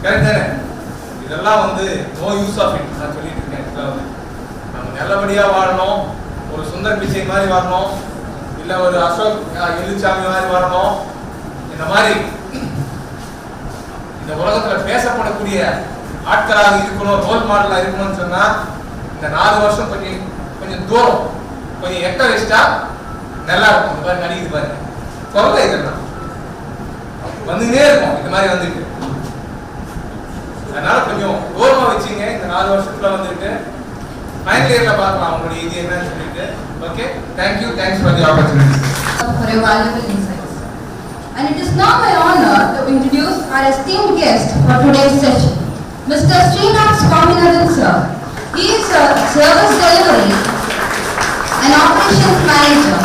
கரெக்ட் தானே? இதெல்லாம் வந்து நோ யூஸ் ஆஃப் இட் நான் சொல்லிட்டு இருக்கேன். நம்ம நல்லபடியா வாழணும், ஒரு சுந்தர் பிச்சை மாதிரி வரணும், இல்ல ஒரு அசோக் எழுச்சாமி மாதிரி வரணும். இந்த மாதிரி இந்த உலகத்துல பேசப்படக்கூடிய ஆட்களாக இருக்கணும், ரோல் மாடலா இருக்கணும்னு சொன்னா இந்த 4 வருஷம் கொஞ்சம் தூரம் கொஞ்சம் எட்ட வச்சிட்டா நல்லா இருக்கும். இந்த மாதிரி நடிக்குது பாருங்க சொல்ல இதெல்லாம் வந்துட்டே இருக்கும். இந்த மாதிரி வந்துட்டு அதனால கொஞ்சம் தூரமா வச்சுங்க. இந்த 4 வருஷத்துல வந்துட்டு ஃபைனல் இயர்ல பார்க்கலாம் அவங்களுடைய இது என்னன்னு சொல்லிட்டு. Okay, thank you, thanks for the opportunity. For your valuable insights. And it is now my honor to introduce our esteemed guest for today's session, Mr. Srinath Swaminathan sir. He is a Service Delivery and Operations Manager,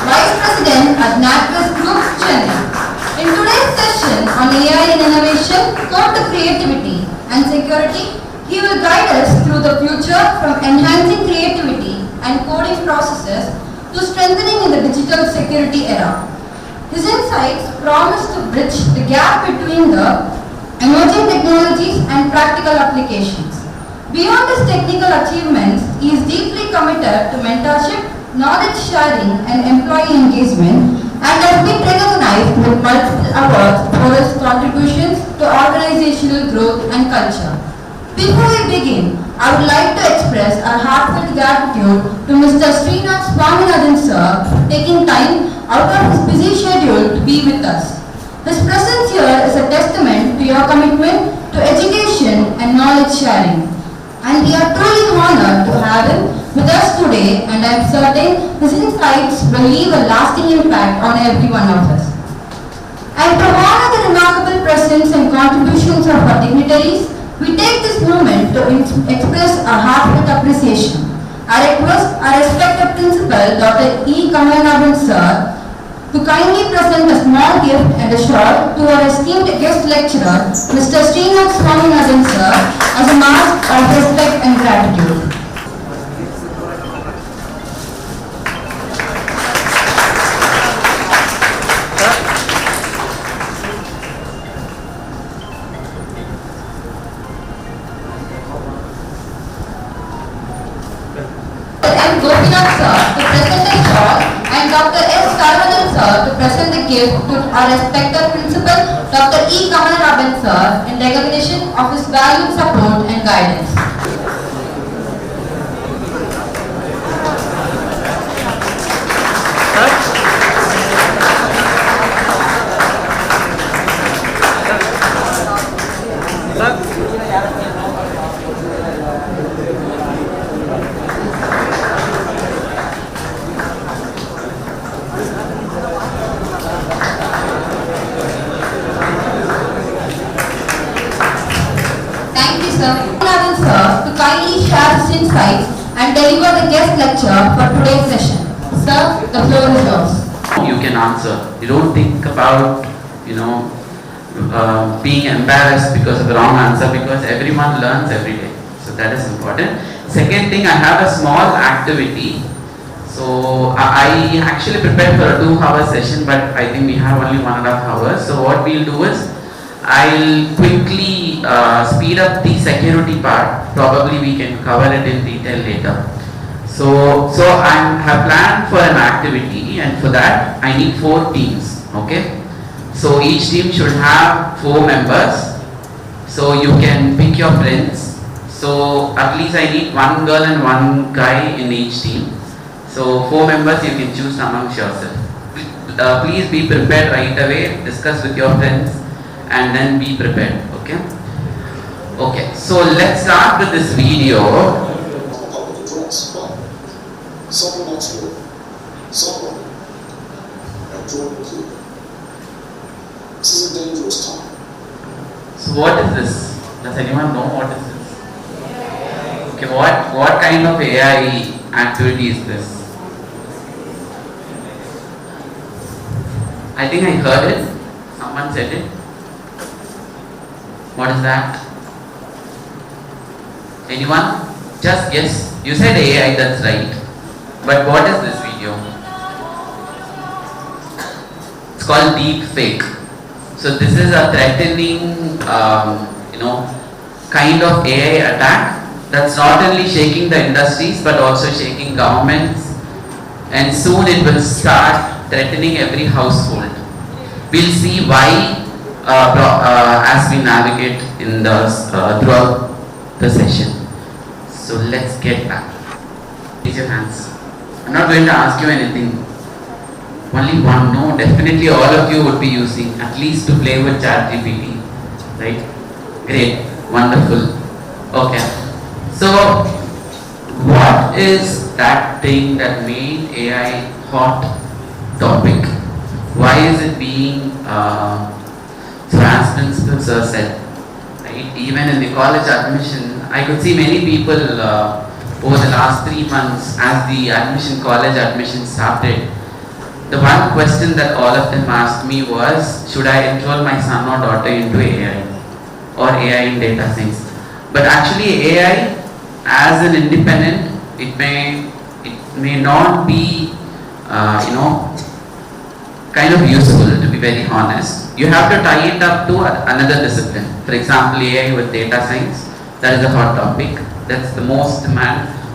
Vice President at NatWest Group, Chennai. In today's session on AI and Innovation, Come to Creativity, security, he will guide us through the future from enhancing creativity and coding processes to strengthening in the digital security era. His insights promise to bridge the gap between the emerging technologies and practical applications. Beyond his technical achievements, he is deeply committed to mentorship, knowledge sharing and employee engagement and has been recognized with multiple awards for his contributions to organizational growth and culture. Before we begin, I would like to express our heartfelt gratitude to Mr. Srinath Swaminathan sir for taking time out of his busy schedule to be with us. His presence here is a testament to your commitment to education and knowledge sharing. And we are truly honored to have him with us today, and I am certain his insights will leave a lasting impact on every one of us. And to honor the remarkable presence and contributions of our dignitaries, we take this moment to express our heartfelt appreciation. I request our respected principal, Dr. E. Kamalnathan sir, to kindly present a small gift and a short to our esteemed guest lecturer, Mr. Srinath Swaminathan sir, as a mark of respect and gratitude. M. Gopinath sir to present the short and Dr. S. Saravanan sir to present the gift to our respected principal, Dr. E. Kamalnathan sir, in recognition of his valued support and guidance. Thank you, sir. Kamalnathan sir to kindly share his insights and deliver the guest lecture for today's session. Sir, the floor is yours. You can answer. You don't think about, being embarrassed because of the wrong answer, because everyone learns every day. So that is important. Second thing, I have a small activity. So I actually prepared for a 2-hour session, but I think we have only 1.5 hours. So what we'll do is, I'll quickly speed up the security part. Probably we can cover it in detail later. So I have planned for an activity, and for that I need 4 teams. Okay. So each team should have 4 members. So you can pick your friends. So at least I need 1 girl and 1 guy in each team. So 4 members you can choose amongst yourself. Please be prepared right away. Discuss with your friends and then be prepared. Okay. Okay. So let's start with this video. Someone else will. Someone. And Jordan Peele. This is a dangerous time. So what is this? Does anyone know what is this? Okay, what kind of AI activity is this? I think I heard it. Someone said it. What is that? Anyone? Just guess. You said AI, that's right. But what is this video? It's called deep fake. So this is a threatening, kind of AI attack that's not only shaking the industries but also shaking governments, and soon it will start threatening every household. We'll see why as we navigate in the throughout the session. So let's get back. Raise your hands. I'm not going to ask you anything. Only one. No, definitely all of you would be using at least to play with ChatGPT, right? Great, wonderful. Okay. So, what is that thing that made AI hot topic? Why is it being, so as Principal Sir said, right? Even in the college admission, I could see many people over the last 3 months as the college admission started. The one question that all of them asked me was, should I enroll my son or daughter into AI or AI in data science? But actually AI as an independent, it may not be, kind of useful, to be very honest. You have to tie it up to another discipline. For example, AI with data science, that is a hot topic. That's the most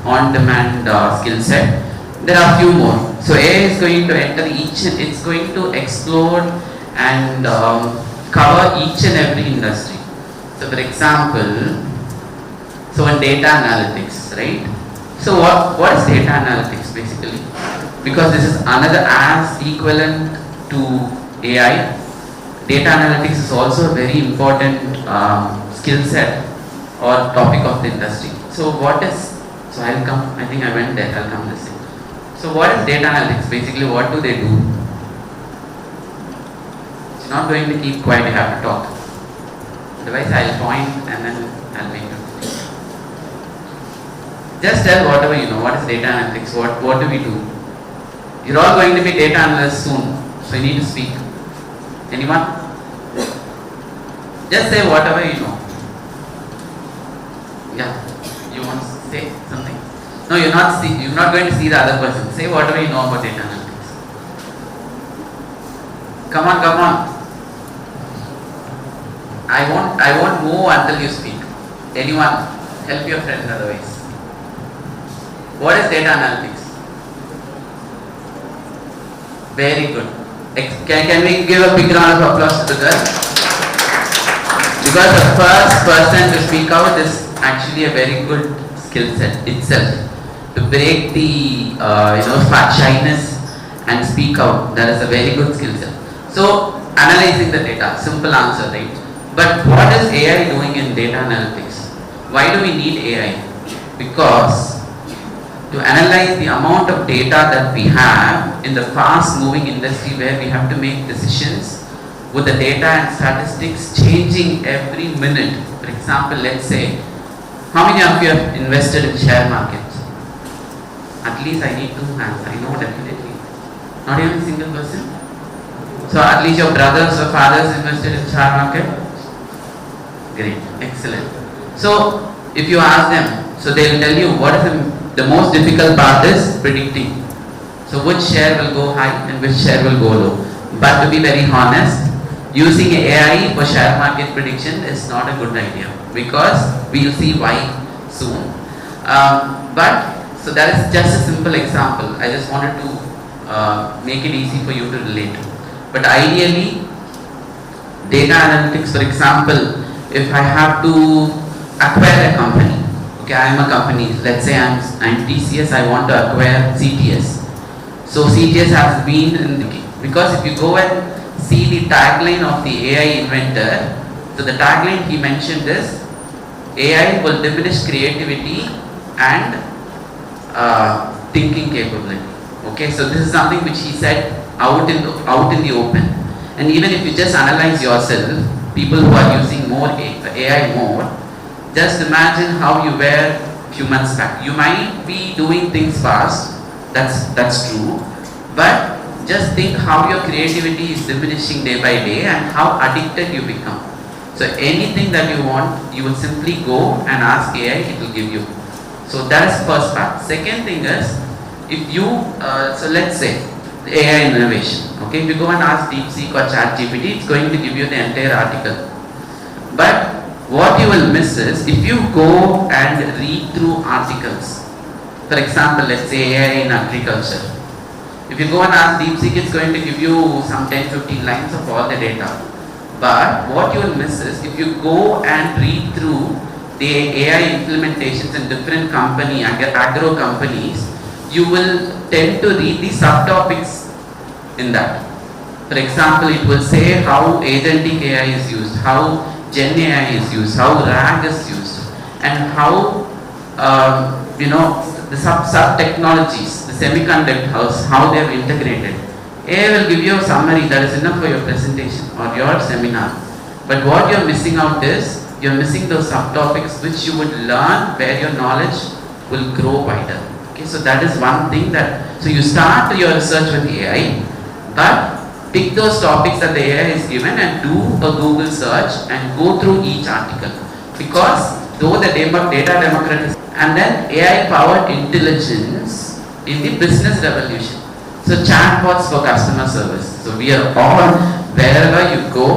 on-demand skill set. There are few more. So AI is going to enter it's going to explore and cover each and every industry. So for example, in data analytics, right? So what is data analytics basically? Because this is another as equivalent to AI. Data analytics is also a very important skill set or topic of the industry. So I'll come, I think I went there, I'll come this thing. So what is data analytics? Basically what do they do? It's not going to keep quiet, you have to talk. Otherwise I'll point and then I'll make it. Just tell whatever you know. What is data analytics? What do we do? You're all going to be data analysts soon, so you need to speak. Anyone? Just say whatever you know. Yeah, you want to say something? No, you're not going to see the other person. Say whatever you know about data analytics. Come on. I won't move until you speak. Anyone? Help your friend otherwise. What is data analytics? Very good. Can we give a big round of applause to the girl? Because the first person to speak out is actually a very good skill set itself. To break the shyness and speak out, that is a very good skill set. So analyzing the data, simple answer, right? But what is AI doing in data analytics? Why do we need AI? Because to analyze the amount of data that we have in the fast moving industry where we have to make decisions with the data and statistics changing every minute. For example, let's say, how many of you have invested in share market? At least I need 2 hands, I know definitely. Not even a single person? So at least your brothers or fathers invested in share market? Great, excellent. So if you ask them, so they will tell you what is the most difficult part is predicting. So which share will go high and which share will go low. But to be very honest, using AI for share market prediction is not a good idea, because we will see why soon. So that is just a simple example. I just wanted to make it easy for you to relate. But ideally, data analytics, for example, if I have to acquire a company, okay, I am a company, let's say I'm TCS, I want to acquire CTS. So CTS has been in the, because if you go and see the tagline of the AI inventor, so the tagline he mentioned is, AI will diminish creativity and thinking capability. Okay, so this is something which he said out in the open. And even if you just analyze yourself, people who are using more AI more, just imagine how you were few months back. You might be doing things fast, that's true, but just think how your creativity is diminishing day by day and how addicted you become. So anything that you want, you will simply go and ask AI, it will give you. So that is first part. Second thing is, if you, so let's say AI innovation, okay, if you go and ask DeepSeek or ChatGPT, it's going to give you the entire article. But what you will miss is, if you go and read through articles, for example, let's say AI in agriculture, if you go and ask DeepSeek, it's going to give you some 10-15 lines of all the data. But what you will miss is, if you go and read through the AI implementations in different agro companies, you will tend to read the subtopics in that. For example, it will say how agentic AI is used, how Gen AI is used, how RAG is used, and how the sub technologies, the semiconductors, how they are integrated. AI will give you a summary that is enough for your presentation or your seminar. But what you are missing out is, you are missing those subtopics which you would learn, where your knowledge will grow wider. Okay, so that is one thing that, so you start your research with AI, but pick those topics that the AI is given and do a Google search and go through each article. Because though the data democratization, and then AI powered intelligence in the business revolution. So chatbots for customer service. So we are all, wherever you go,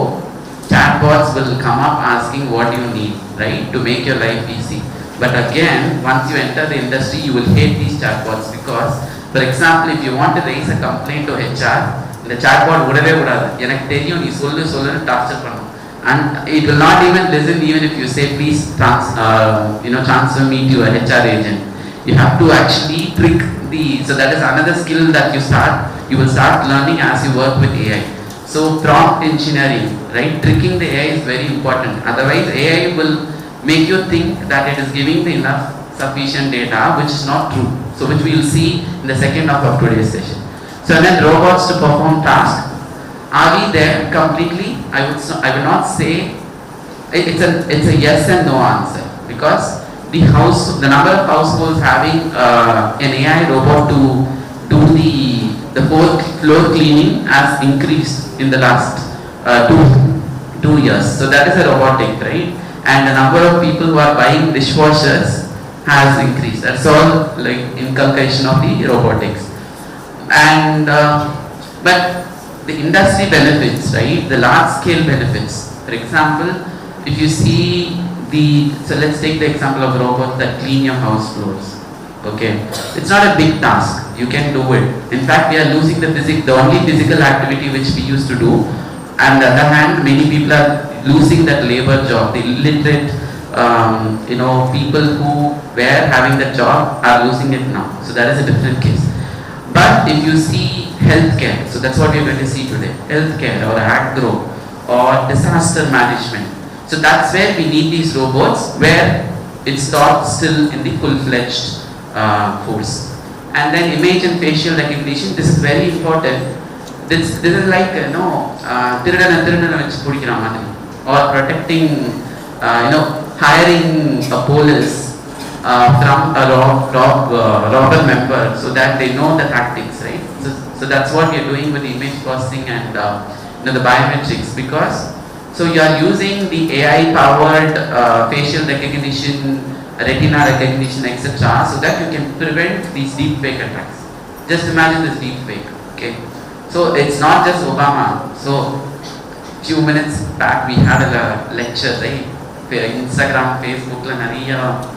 chatbots will come up asking what you need, right, to make your life easy. But again, once you enter the industry, you will hate these chatbots because, for example, if you want to raise a complaint to HR, the chatbot விடவே கூடாது. எனக்கு தெரியும் நீ சொல்லுன்னு torture பண்ணும். And it will not even listen even if you say please transfer me to a HR agent. You have to actually trick so that is another skill that you will start learning as you work with AI. So prompt engineering, right? Tricking the AI is very important. Otherwise AI will make you think that it is giving the enough sufficient data, which is not true. So which we will see in the second half of today's session. So then robots to perform tasks. Are we there completely? I would not say it's a yes and no answer, because the number of households having an AI robot to do the floor cleaning has increased in the last 2 years. So that is a robotic, right? And the number of people who are buying dishwashers has increased. That's all like inculcation of the robotics. And but the industry benefits, right? The large scale benefits. For example, if you see so let's take the example of robots that clean your house floors. Okay, it's not a big task. You can do it. In fact, we are losing the only physical activity which we used to do. And on the other hand, many people are losing that labor job. The illiterate, people who were having that job are losing it now. So that is a different case. But if you see healthcare, so that's what we are going to see today. Healthcare or agro or disaster management. So that's where we need these robots, where it's not still in the full-fledged force. And then image and facial recognition. This is very important. This is like திருடனை வச்சு பிடிக்கிற மாதிரி, or protecting, hiring a police from a robber member so that they know the tactics, right? So that's what we are doing with the image processing and the biometrics, because so you are using the AI powered facial recognition, retina recognition, etc., so that you can prevent these deep fake attacks. Just imagine this deep fake, okay? So it's not just Obama. So few minutes back we had a lecture, right? Instagram, Facebook,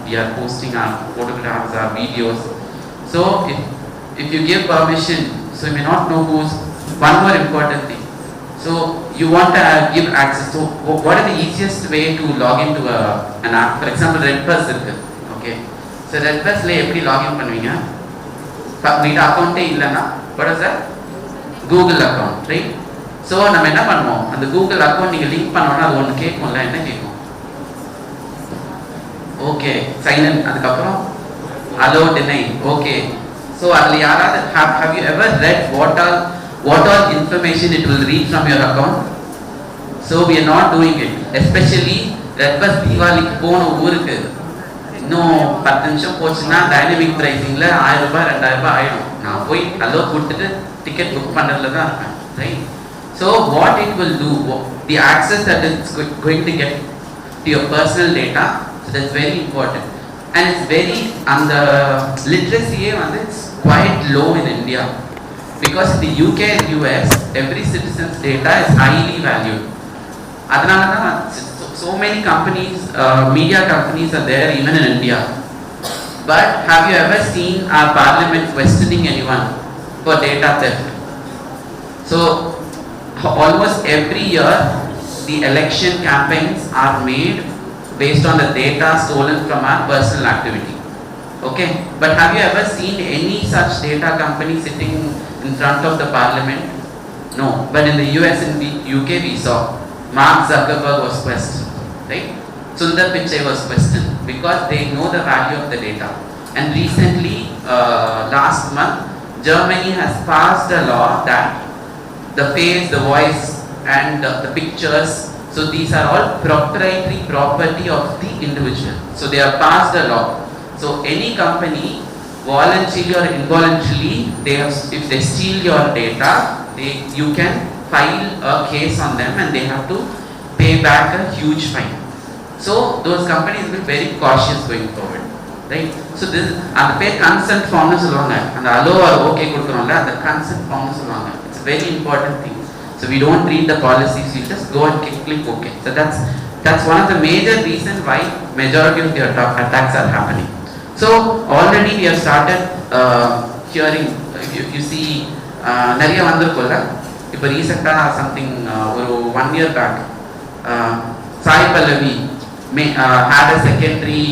we are posting our photographs, our videos. So if you give permission, so you may not know who's. One more important thing. So you want to give access to what is the easiest way to log into an app? For example, Redbus irukku. Okay. So Redbus la eppadi login பண்ணுவீங்க? உங்ககிட்ட அக்கவுண்டே இல்லைன்னா what is that? Google account, right? So நம்ம என்ன பண்ணுவோம்? அந்த Google account நீங்க link பண்ணோம்னா அது ஒன்னு கேட்கும்ல, என்ன கேட்கும்? Okay, sign in. அதுக்கப்புறம் allow, deny. Okay. So அதுல யாராவது have you ever read what all information it will read from your account? So we are not doing it. Especially Redbus தீபாவளிக்கு போன ஊருக்கு இன்னும் 10 நிமிஷம் போச்சுன்னா டைனமிக் பிரைசிங்ல 1000 ரூபாய் 2000 ரூபாய் ஆயிடும். நான் போய் அலோ கொடுத்துட்டு டிக்கெட் புக் பண்றதுல தான் இருப்பேன், right? So what it will do, the access that it's going to get to your personal data, so that's very important. And it's very, and the literacy it's quite low in India, because in the UK and US every citizen's data is highly valued. Adanala so many companies, media companies are there even in India. But have you ever seen our parliament questioning anyone for data theft? So almost every year the election campaigns are made based on the data stolen from our personal activity. Okay, but have you ever seen any such data company sitting in front of the parliament? No. But in the US and the UK we saw Mark Zuckerberg was questioned, right? Sundar Pichai was questioned, because they know the value of the data. And recently, last month, Germany has passed a law that the face, the voice and the pictures, so these are all proprietary property of the individual. So they have passed a law. So any company, voluntarily or involuntarily, if they steal your data, you can file a case on them and they have to pay back a huge fine. So those companies will be very cautious going forward, right? So this and the pay consent form is long and the allow or okay the consent form is long. It's a very important thing. So we don't read the policies, we just go and click okay. So that's one of the major reasons why majority of the attacks are happening. So already we have started hearing, if you see நிறைய வந்திருக்கும்ல இப்போ ரீசெண்டாக something ஒரு 1 year back Sai Pallavi had a secondary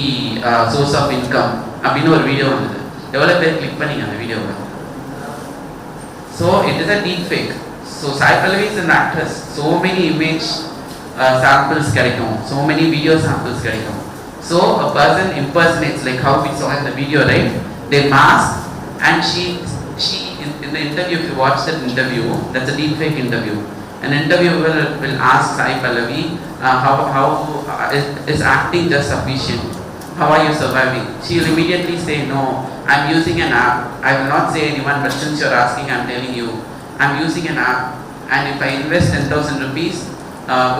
source of income அப்படின்னு ஒரு video வந்தது. எவ்வளோ பேர் click பண்ணீங்க அந்த வீடியோவை? So it is a deep fake. So Sai Pallavi is an actress. So many image samples கிடைக்கும், so many video samples கிடைக்கும். So a person impersonates like how we saw in the video, right? They mask and she in the interview, if you watch that interview, that's a deep fake interview. An interviewer will ask Sai Pallavi, how is acting just sufficient? How are you surviving? She will immediately say, no, I'm using an app. I will not say anyone, but since you're asking, I'm telling you, I'm using an app, and if I invest 10,000 rupees,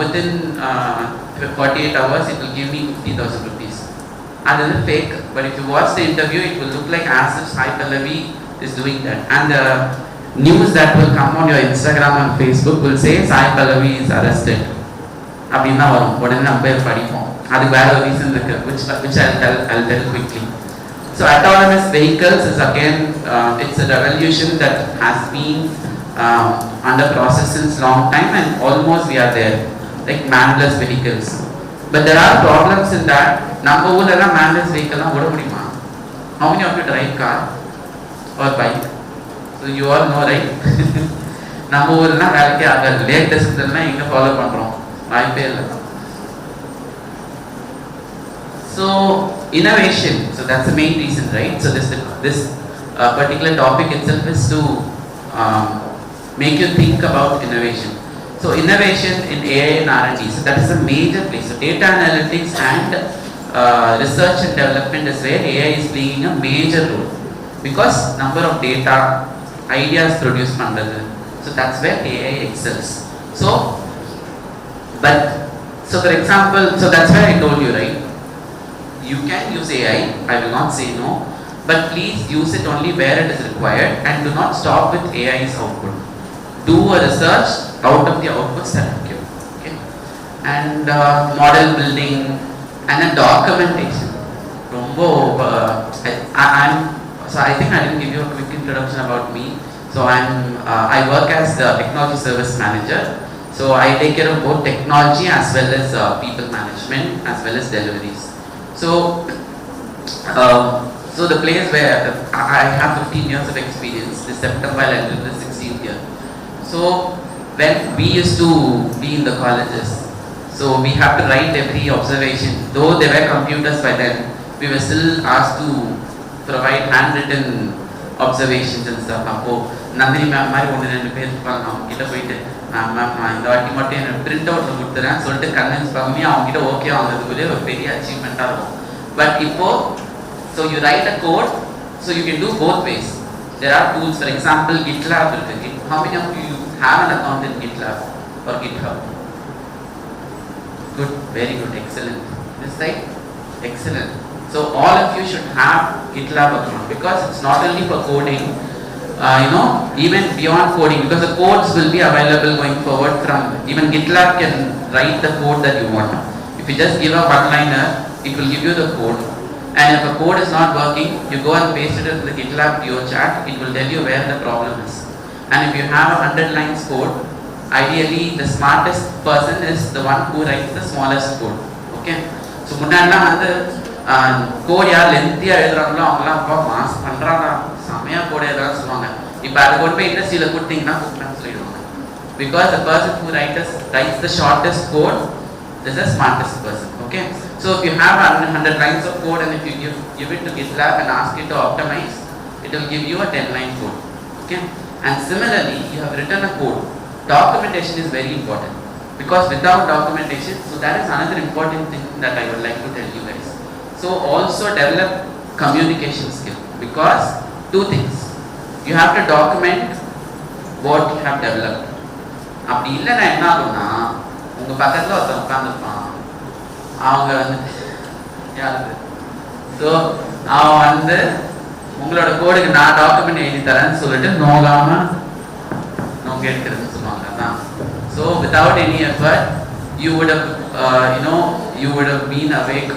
within 48 hours, it will give me 50,000 rupees. And this is fake, but if you watch the interview, it will look like as if Sai Pallavi is doing that. And the news that will come on your Instagram and Facebook will say Sai Pallavi is arrested. அப்படின்னா வரும், உடனே நம்ம பேர் படிப்போம். அதுக்கு வேற ஒரு reason இருக்கு, which I'll tell quickly. So autonomous vehicles is again it's a revolution that has been under process since long time, and almost we are there, like manless vehicles. But there are problems in that. நம்ம ஊர்ல எல்லாம் manless vehicle ஓட முடியுமா? How many of you drive car or bike? So you all know, right? நம்ம ஊர்ல வேலைக்கே ஆகாது. Latest எல்லாம் எங்க ஃபாலோ பண்றோம்? வாய்ப்பே இல்லை. So innovation, so that's the main reason, right? So this particular topic itself is to make you think about innovation. So innovation in AI and R&D, so that is a major place. So data analytics and research and development is where AI is playing a major role, because number of data, ideas produced பண்றது. So that's where AI excels. So for example, so that's why I told you, right? You can use AI, I will not say no, but please use it only where it is required, and do not stop with AI's output. Do a research out of the outputs that you give. Okay? And model building and then documentation. I think I didn't give you a quick introduction about me. So I work as the technology service manager. So I take care of both technology as well as people management as well as deliveries. So the place where I have 15 years of experience, this September I'll enter the 16th year. So when we used to be in the colleges, so we have to write every observation. Though there were computers by then, we were still asked to provide handwritten observations and stuff. அப்போ Nandini ma'am மாதிரி 1-2 பேர் இருப்பாங்க, அவங்க கிட்ட போயிட்டு ma'am நான் இந்த வாட்டி மட்டும் எனக்கு பிரிண்ட் அவுட் கொடுத்துறேன் சொல்லிட்டு கன்வின்ஸ் பண்ணி அவங்க கிட்ட ஓகே வாங்குறதுக்குள்ளே ஒரு பெரிய அச்சீவ்மெண்ட்டாக இருக்கும். பட் இப்போ so you write a code, so you can do both ways. There are tools, for example GitLab இருக்கு. How many of you have an account in GitLab or GitHub? Good, very good, excellent. This side, excellent. So all of you should have GitLab account, because it's not only for coding, even beyond coding, because the codes will be available going forward from even GitLab can write the code that you want. If you just give a one-liner, it will give you the code. And if a code is not working, you go and paste it into the GitLab Geo chat, it will tell you where the problem is. And if you have a 100 lines code, ideally the smartest person is the one who writes the smallest code. Okay? So முன்னாடிலாம் வந்து code யார் லென்த்தியாக எழுதுறாங்களோ அவங்களாம் அப்பா mass பண்ணுறாங்க, செமையாக code எழுதுறான்னு சொல்லுவாங்க. இப்போ அதை கொண்டு போய் இண்டஸ்ட்ரியில் கொடுத்தீங்கன்னா கூப்பிட்டான்னு சொல்லிடுவாங்க. Because the person who writes the shortest code is the smartest person. Okay? So if you have 100 lines of code, and if you give it to GitLab and ask it to optimize, it will give you a 10-line code. Okay? And similarly, you have written a code. Documentation is very important, because without documentation, so that is another important thing that I would like to tell you guys. So also develop communication skill, because two things, you have to document what you have developed. அப்படி இல்லைன்னா என்ன ஆகும்னா, உங்க பக்கத்தில் ஒருத்தன் உட்காந்துருப்பான், அவங்க வந்து யாரு ஸோ அவன் வந்து உங்களோட கோடுக்கு நான் டாக்குமெண்ட் எழுதி தரேன்னு சொல்லிட்டு நோகாமல் நோங்க எடுக்கிறதுன்னு சொல்லுவாங்க அதான். So without any effort you would have you would have been awake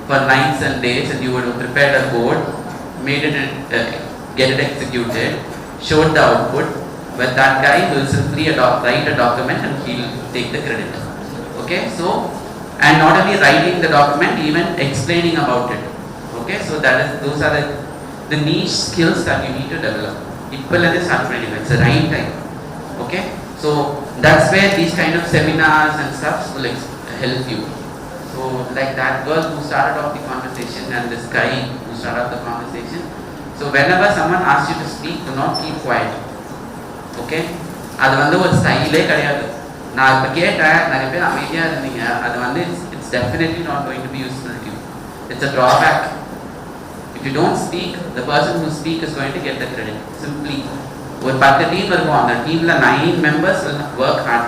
for nights and days and you would have prepared a code, made it get it executed, showed the output, but that guy will simply write a document and he'll take the credit. Okay, so and not only writing the document, even explaining about it. Okay, so those are the niche skills that you need to develop. It's the right time. Okay, so that's where these kind of seminars and stuff will help you. So like that girl who started off the conversation and this guy who started off the conversation. So whenever someone asks you to speak, do not keep quiet. Okay, அது வந்து ஒரு ஸ்டைலே கிடையாது. நான் இப்போ கேட்டேன், நிறைய பேர் அமைதியாக இருந்தீங்க, அது வந்து it's definitely not going to be useful to you. It's a drawback. If you don't speak, the person who speak is going to get the credit. Simply. ஒரு 10 டீம் இருக்கும், அந்த டீம்ல 9 members will work hard.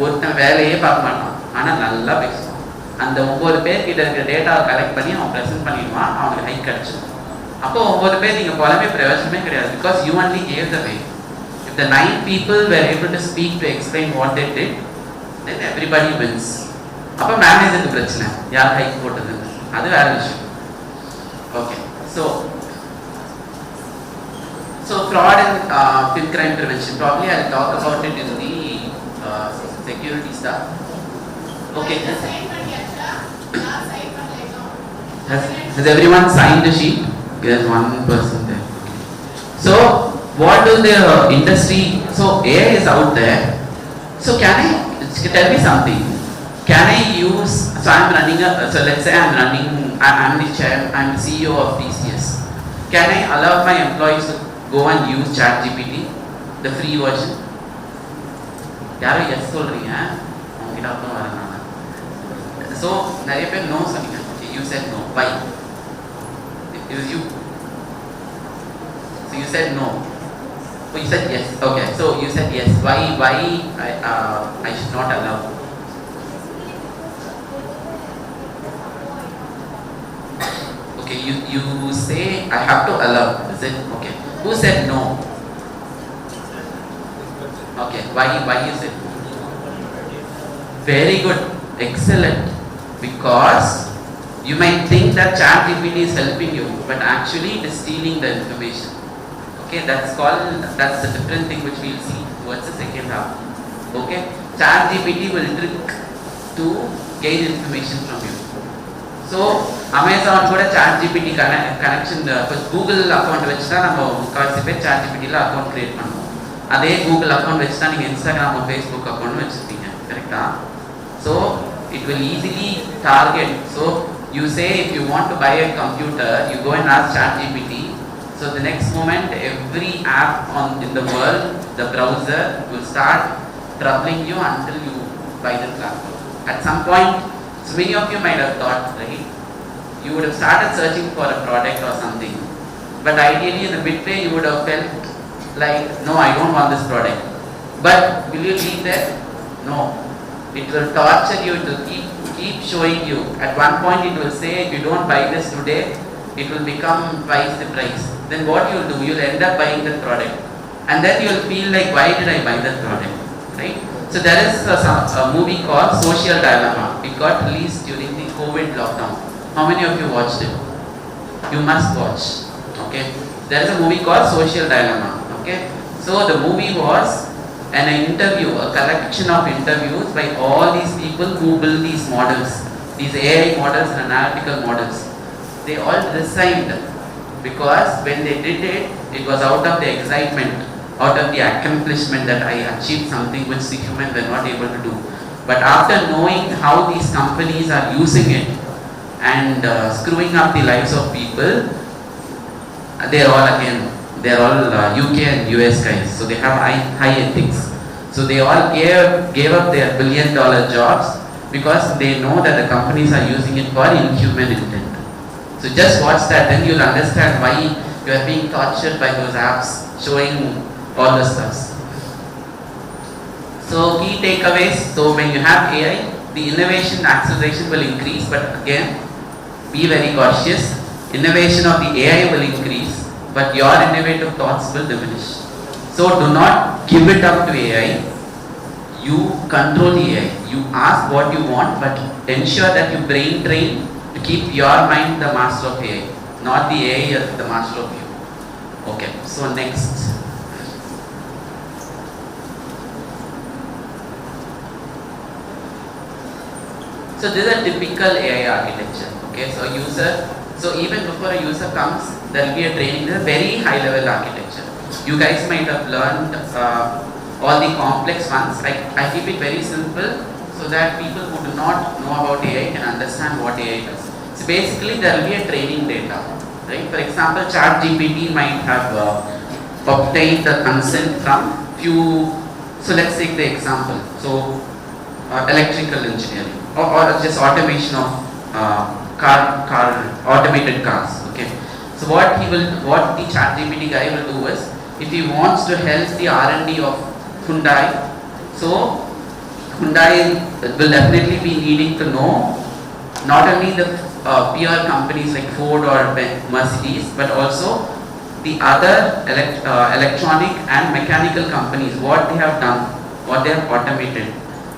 ஒருத்தன் வேலையே பார்க்க மாட்டான், ஆனால் நல்லா பேசுவான். அந்த 9 பேர் கிட்ட இருக்கிற டேட்டாவை கலெக்ட் பண்ணி அவன் ப்ரெசென்ட் பண்ணிடுவான், அவனுக்கு ஹைக் கிடைச்சிடும். அப்போ 9 பேர் நீங்கள் புலமே பிரயோஜனமே கிடையாது. Because you only gave the way. If the 9 people were able to speak to explain what they did, then everybody wins. அப்போ மேனேஜருக்கு பிரச்சனை, யார் ஹைக் போட்டதுன்னு, அது வேற விஷயம். Okay, so fraud and fin crime prevention, probably I'll talk about it in the security stuff. Okay. Has everyone signed the sheet? There's one person there. So what will the industry, so AI is out there, so can I tell me something, can I use, so I'm running so let's say I'm the chair, I'm the CEO of TCS. Can I allow my employees to go and use ChatGPT, the free version? யாரோ S சொல்றீங்க, உங்ககிட்ட அப்புறம் வரேன் நான். So நிறைய பேர் no சொன்னீங்க. You said no. Why? It was you. So you said no. Oh, you said yes. Okay. So you said yes. Why I should not allow? Okay. You say I have to allow. Is it okay? Who said no? Okay. Why you said no? Very good. Excellent. Because you might think that ChatGPT is helping you, but actually it is stealing the information. Okay, that's a different thing which we'll see towards the second half. Okay, ChatGPT will trick to gain information from you. So Amazon kuda ChatGPT connection, Google account vechita நம்ம முக்காவாசி பேர் ChatGPT-ல account create பண்ணுவோம். அதே Google account vechita நீங்க Instagram or Facebook account வச்சிருப்பீங்க, கரெக்ட்டா? So it will easily target. So you say if you want to buy a computer, you go and ask ChatGPT. So the next moment, every app in the world, the browser will start troubling you until you buy the laptop. At some point, so many of you might have thought, right? You would have started searching for a product or something, but ideally in the midway you would have felt like, no, I don't want this product. But will you leave there? No. It will torture you, it will keep showing you. At one point it will say, if you don't buy this today, it will become twice the price. Then what you will do, you will end up buying that product. And then you will feel like, why did I buy that product? Right? So there is a movie called Social Dilemma. It got released during the COVID lockdown. How many of you watched it? You must watch. Okay? There is a movie called Social Dilemma. Okay? So the movie was an interview, a collection of interviews by all these people who build these models, these AI models and analytical models. They all resigned because when they did it, it was out of the excitement, out of the accomplishment that I achieved something which the human were not able to do. But after knowing how these companies are using it and screwing up the lives of people, they are all UK and US guys, so they have high ethics. So they all gave up their billion-dollar jobs because they know that the companies are using it for inhuman intent. So just watch that, then you'll understand why you are being tortured by those apps showing all the stuff. So key takeaways. So when you have AI, the innovation acceleration will increase, but again, be very cautious. Innovation of the AI will increase, but your innovative thoughts will diminish. So do not give it up to AI. You control the AI. You ask what you want, but ensure that you brain train to keep your mind the master of AI, not the AI as the master of you. Okay, so next. So this is a typical AI architecture. Okay, so even before a user comes, there will be a training. This is a very high level architecture. You guys might have learned all the complex ones. I keep it very simple so that people who do not know about AI can understand what AI does. So basically there will be a training data, right? For example, ChatGPT might have obtained the consent from few, so let's take the example. So electrical engineering or just automation of automated cars. Okay. So what the ChatGPT guy will do is, if he wants to help the R&D of Hyundai, so Hyundai will definitely be needing to know not only the peer companies like Ford or Mercedes, but also the other electronic and mechanical companies, what they have done, what they have automated.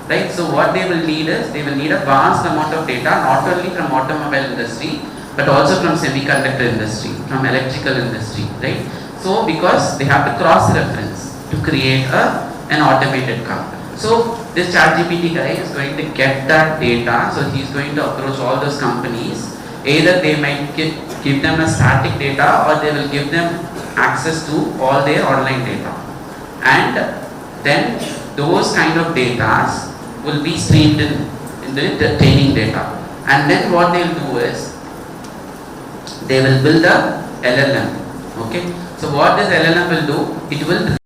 Right, so what they will need is, they will need a vast amount of data, not only from automobile industry, but also from semiconductor industry, from electrical industry, right? So because they have to cross-reference to create an automated car. So this ChatGPT guy is going to get that data, so he's going to approach all those companies. Either they might give them a static data, or they will give them access to all their online data. And then those kind of data will be streamed in the training data, and then what they will do is, they will build a LLM. Okay, so what this LLM will do, it will